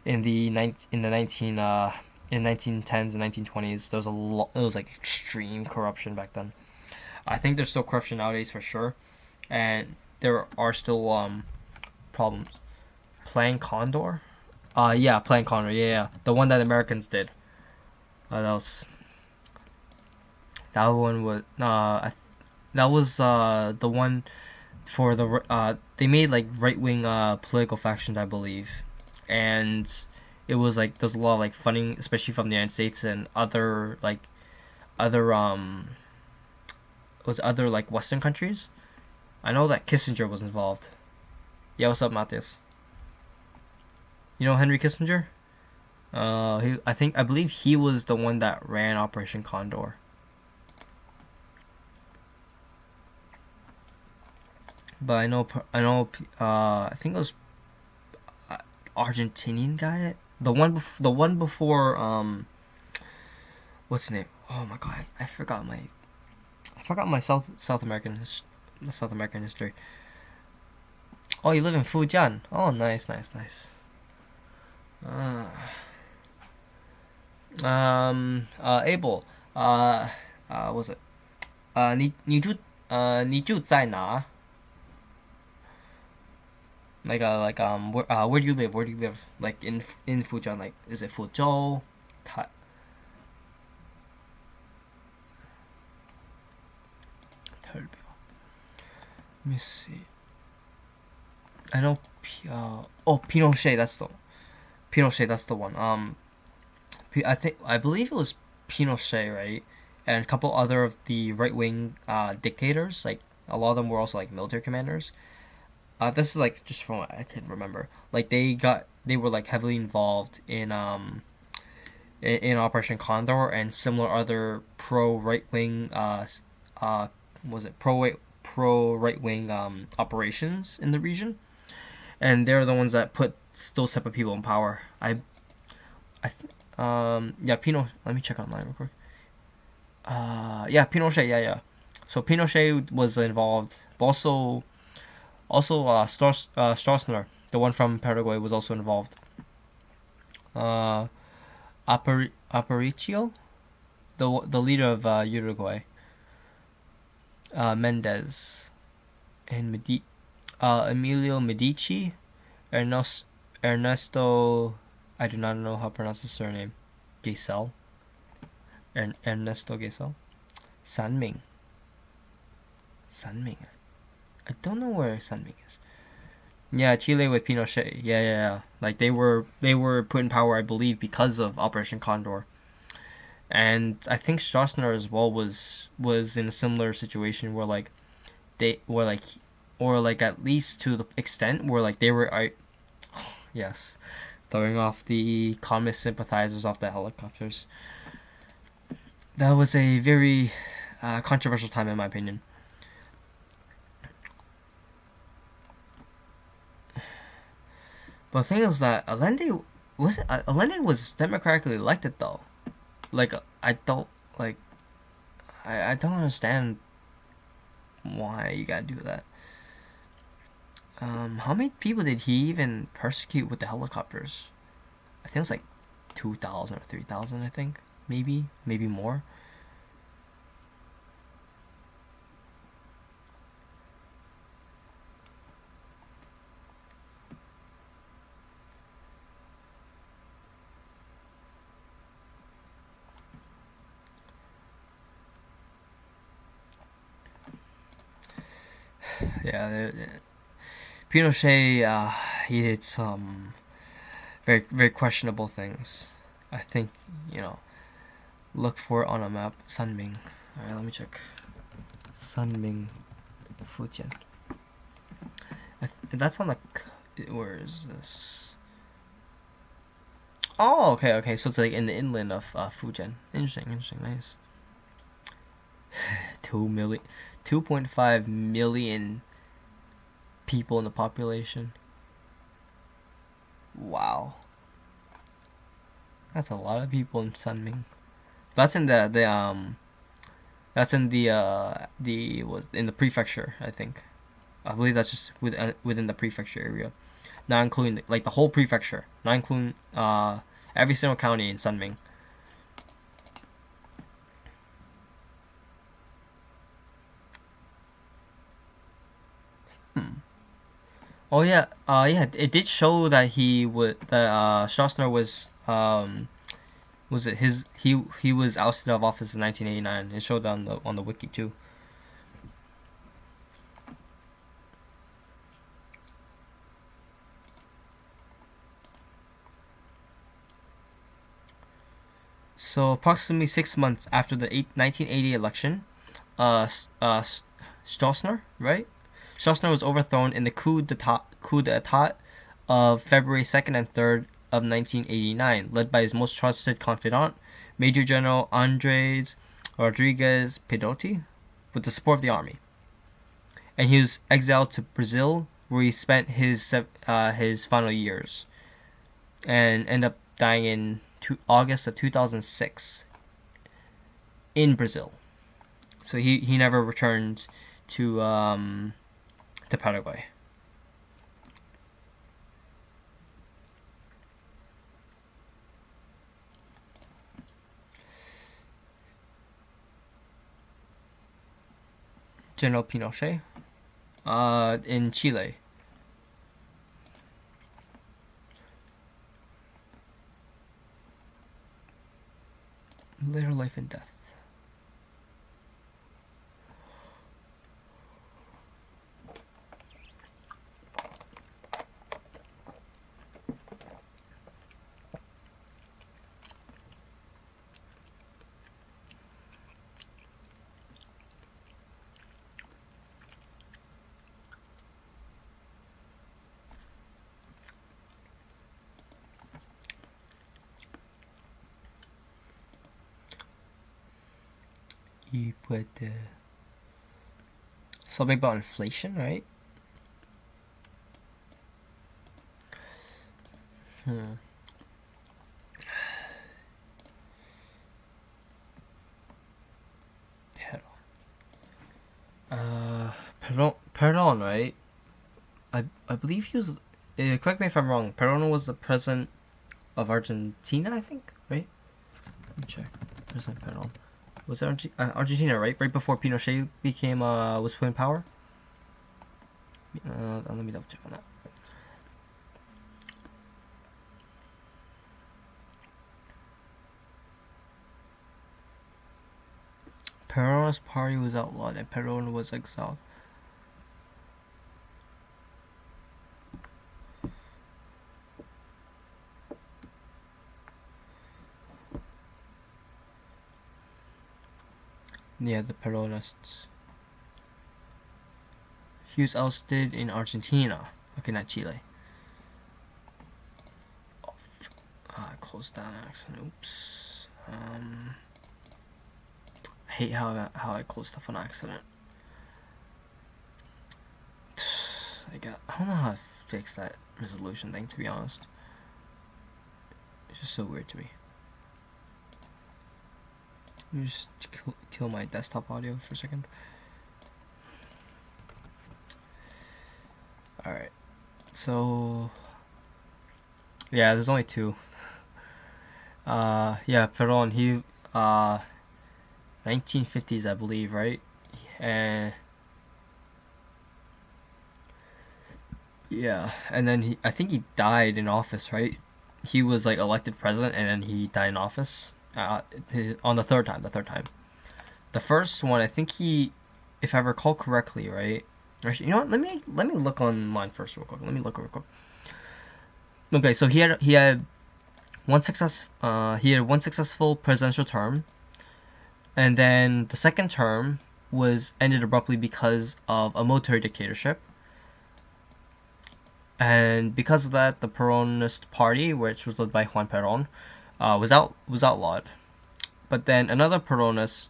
the 1910s and 1920s. There was it was like extreme corruption back then. I think there's still corruption nowadays for sure, and there are still problems. Playing Condor? Yeah, Playing Condor. Yeah, the one that Americans did. That one was the one for the they made like right wing political factions, I believe, and it was like there's a lot of like funding, especially from the United States and other Western countries. I know that Kissinger was involved. Yeah, what's up, Matthias? You know Henry Kissinger? I believe he was the one that ran Operation Condor. But I think it was Argentinian guy. The one before what's his name? Oh my god, I forgot my South American history. Oh, you live in Fujian. Oh, nice. Abel, Was it 你住在哪 where do you live? Where do you live? Like in Fujian, like is it Fuzhou? Ta- Let me see. I know. Pinochet. That's the one. I believe it was Pinochet, right? And a couple other of the right wing dictators. Like a lot of them were also like military commanders. This is like just from what I can remember. Like they were like heavily involved in Operation Condor and similar other pro right wing was it pro right wing operations in the region, and they're the ones that put those type of people in power. Yeah, Pinochet. Let me check online real quick. Yeah, Pinochet. Yeah. So Pinochet was involved. Also, Stroessner, the one from Paraguay, was also involved. Uh, Aparicio, the leader of Uruguay, Mendez, and Emilio Medici, Ernesto. I do not know how to pronounce the surname. Gesell. Ernesto Gesell. Sanming. Sanming. I don't know where Sanming is. Yeah, Chile with Pinochet. Yeah. Like they were put in power, I believe, because of Operation Condor. And I think Stroessner as well was in a similar situation where like they were like, or like at least to the extent where like they were, yes, throwing off the communist sympathizers off the helicopters. That was a very controversial time in my opinion. But the thing is that Allende was democratically elected though. Like I don't like I don't understand why you gotta do that. How many people did he even persecute with the helicopters? I think it was like 2,000 or 3,000. I think maybe more. Yeah, Pinochet he did some very questionable things. I think look for it on a map. Sunming. All right, let me check. Sunming, Fujian. That's on the. Where is this? Oh, okay. So it's like in the inland of Fujian. Interesting, nice. 2 million, 2.5 million people in the population. Wow, that's a lot of people in Sunming. That's in the was in the prefecture, I think. I believe that's just within the prefecture area, not including like the whole prefecture, not including every single county in Sunming. Oh yeah, It did show that Stroessner was it his he was ousted of office in 1989. It showed on the wiki too. So approximately 6 months after the 1980 election, Stroessner, right? Stroessner was overthrown in the coup d'état of February 2nd and 3rd of 1989, led by his most trusted confidant, Major General Andres Rodriguez Pedotti, with the support of the army. And he was exiled to Brazil, where he spent his final years, and ended up dying in August of 2006 in Brazil. So he never returned to Paraguay. General Pinochet. In Chile. Later life and death. Y puede. Something about inflation, right? Perón, right? I believe he was. Correct me if I'm wrong. Perón was the president of Argentina, I think, right? Let me check. President Perón was it Argentina, right? Right before Pinochet became was put in power. Let me double check on that. Perón's party was outlawed and Perón was exiled. Yeah, the Peronists. He was ousted in Argentina. Okay, not Chile. Oh, I closed down accident. Oops. I hate how I close stuff on accident. I don't know how to fix that resolution thing, to be honest. It's just so weird to me. Let me just kill my desktop audio for a second. Alright. So yeah, there's only two. Yeah, Perón, he 1950s I believe, right? And yeah, and then I think he died in office, right? He was like elected president and then he died in office. On the third time. The first one, I think he, if I recall correctly, right? Actually, you know what? Let me look online first, real quick. Let me look real quick. Okay, so he had one successful presidential term, and then the second term was ended abruptly because of a military dictatorship. And because of that, the Peronist Party, which was led by Juan Perón, was outlawed. But then another Peronist,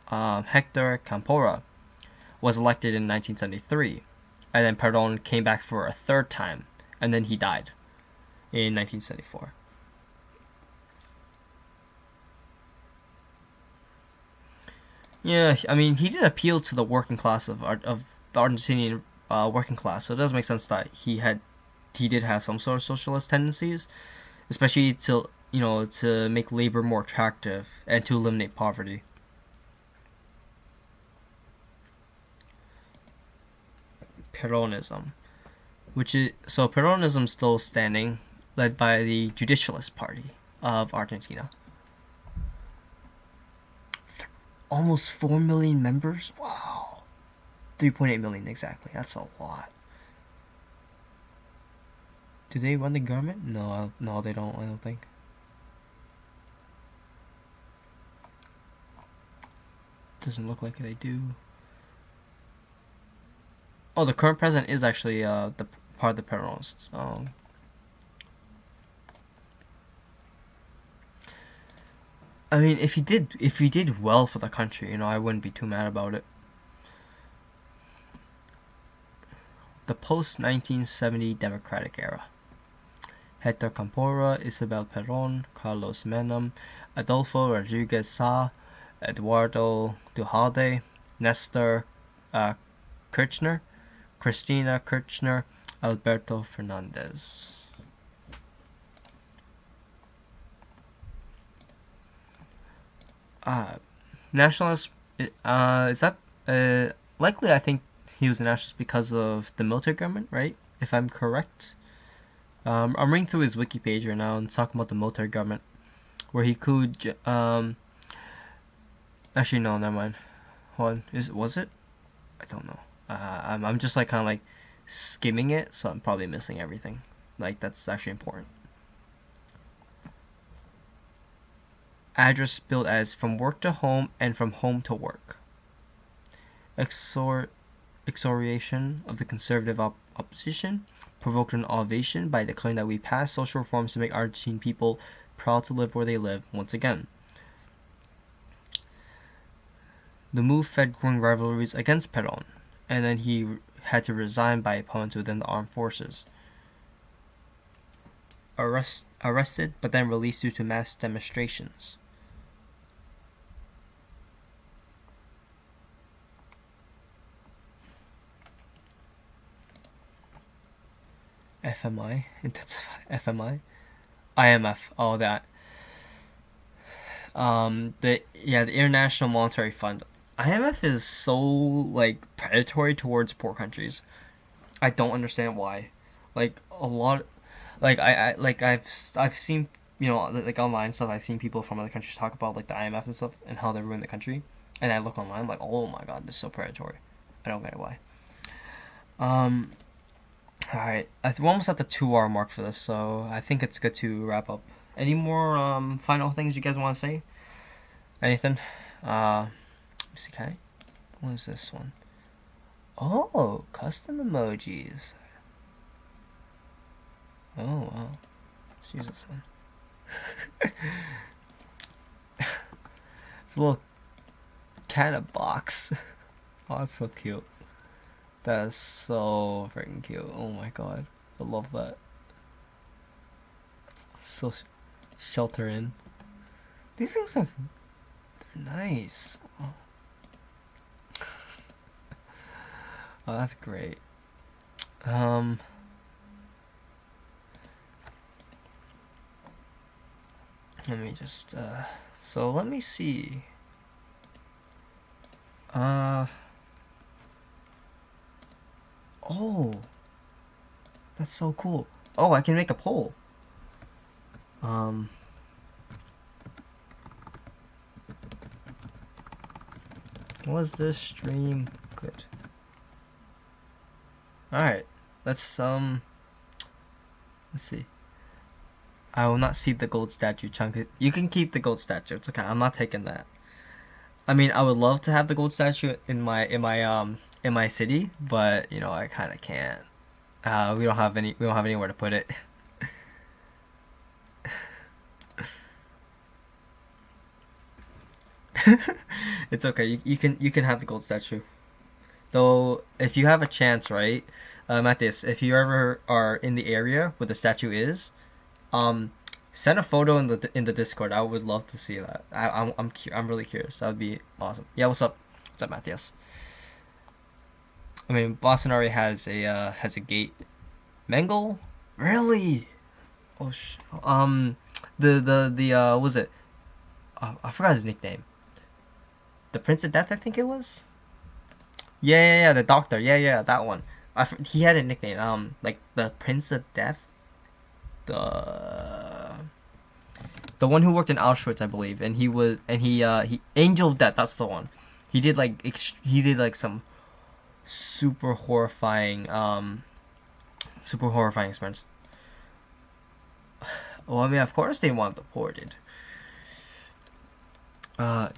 Hector Campora, was elected in 1973, and then Perón came back for a third time, and then he died in 1974. Yeah, I mean, he did appeal to the working class of the Argentinian working class, so it does make sense that he did have some sort of socialist tendencies, especially to make labor more attractive and to eliminate poverty. Peronism, Peronism still standing, led by the Judicialist Party of Argentina. Almost 4 million members. Wow, 3.8 million exactly. That's a lot. Do they run the government? No, they don't. I don't think. Doesn't look like they do. Oh, the current president is actually the part of the Peronists. I mean, if he did well for the country, I wouldn't be too mad about it. The post-1970 Democratic era. Hector Campora, Isabel Perón, Carlos Menem, Adolfo Rodriguez Sá, Eduardo Duhalde, Nestor Kirchner, Cristina Kirchner, Alberto Fernandez. Nationalist, is that likely I think he was a nationalist because of the military government, right? If I'm correct. I'm reading through his wiki page right now and talking about the military government, where he could. Actually, no, never mind. Hold on, was it? I don't know. I'm just like kind of like skimming it, so I'm probably missing everything. Like that's actually important. Address billed as from work to home and from home to work. Exoration of the conservative opposition provoked an ovation by declaring that we passed social reforms to make Argentine people proud to live where they live once again. The move fed growing rivalries against Perón, and then he had to resign by opponents within the armed forces. Arrested, but then released due to mass demonstrations. FMI, intensify FMI, IMF. Oh, that. The International Monetary Fund. IMF is so like predatory towards poor countries. I don't understand why. Like a lot, like I've seen like online stuff. I've seen people from other countries talk about like the IMF and stuff and how they ruin the country. And I look online, I'm like, oh my god, this is so predatory. I don't get why. All right, we're almost at the 2 hour mark for this, so I think it's good to wrap up. Any more final things you guys want to say? Anything? Let me see, okay. What is this one? Oh, custom emojis. Oh, wow. Let's use this one. It's a little cat box. Oh, that's so cute. That is so freaking cute. Oh my god. I love that. So shelter in. These things are nice. Oh. Oh, that's great. Let me just so let me see. Oh, that's so cool. Oh, I can make a poll. Was this stream good? Alright, let's see. I will not see the gold statue, Chunk. You can keep the gold statue. It's okay. I'm not taking that. I mean, I would love to have the gold statue in my city, but I kind of can't. We don't have anywhere to put it. It's okay. You can have the gold statue. Though, if you have a chance, right, Matthias, if you ever are in the area where the statue is, send a photo in the Discord. I would love to see that. I'm really curious. That would be awesome. Yeah, what's up? What's up, Matthias? I mean, Boston already has a gate. Mangle? Really? Oh the what was it? I forgot his nickname. The Prince of Death, I think it was. Yeah, the Doctor. Yeah, that one. He had a nickname. Like the Prince of Death. The one who worked in Auschwitz, I believe, and he Angel of Death. That's the one. He did like some super horrifying experience. Well, I mean, of course they want deported.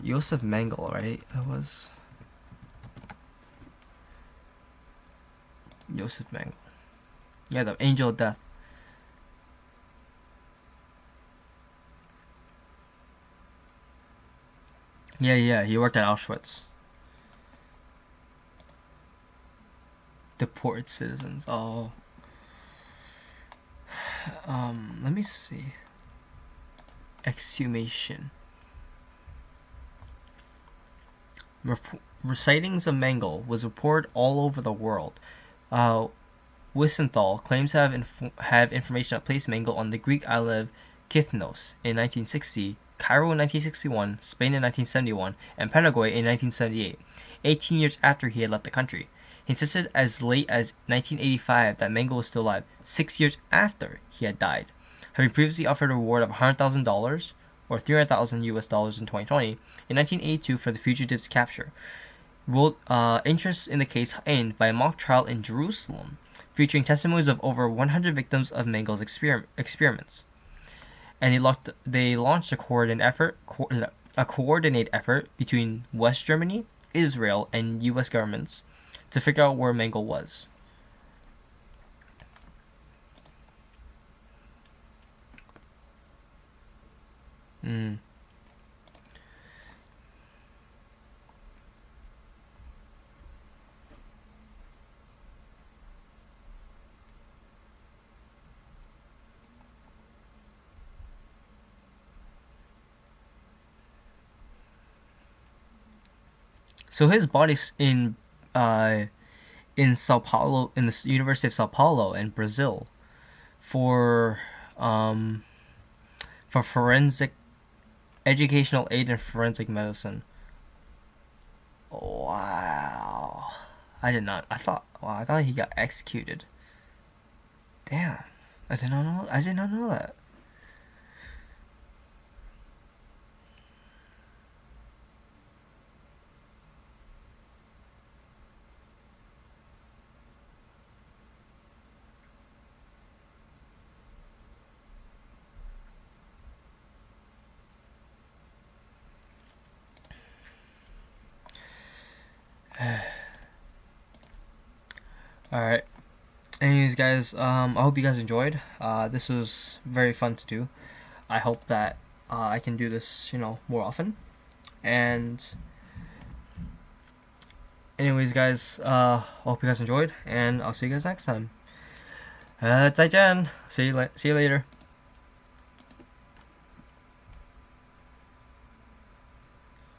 Joseph Mengele, right? That was Joseph Mengele. Yeah, the Angel of Death. Yeah, he worked at Auschwitz. Deported citizens. Oh. Let me see. Exhumation. Recitings of Mengele was reported all over the world. Wiesenthal claims to have information that placed Mengele on the Greek island of Kithnos in 1960, Cairo in 1961, Spain in 1971, and Paraguay in 1978. 18 years after he had left the country. He insisted as late as 1985 that Mango was still alive, 6 years after he had died, having previously offered a reward of $100,000 or 300,000 US dollars in 2020 in 1982 for the fugitive's capture. Ruled interest in the case heightened by a mock trial in Jerusalem, featuring testimonies of over 100 victims of Mengel's experiments. And they launched a coordinate effort between West Germany, Israel, and U.S. governments to figure out where Mengele was. So his body's in Sao Paulo, in the University of Sao Paulo in Brazil, for forensic educational aid in forensic medicine. Wow, I did not. I thought. Wow, I thought he got executed. Damn, I did not know. I did not know that. All right. Anyways, guys, I hope you guys enjoyed. This was very fun to do. I hope that I can do this, more often. And anyways, guys, I hope you guys enjoyed, and I'll see you guys next time. 再见. See you later.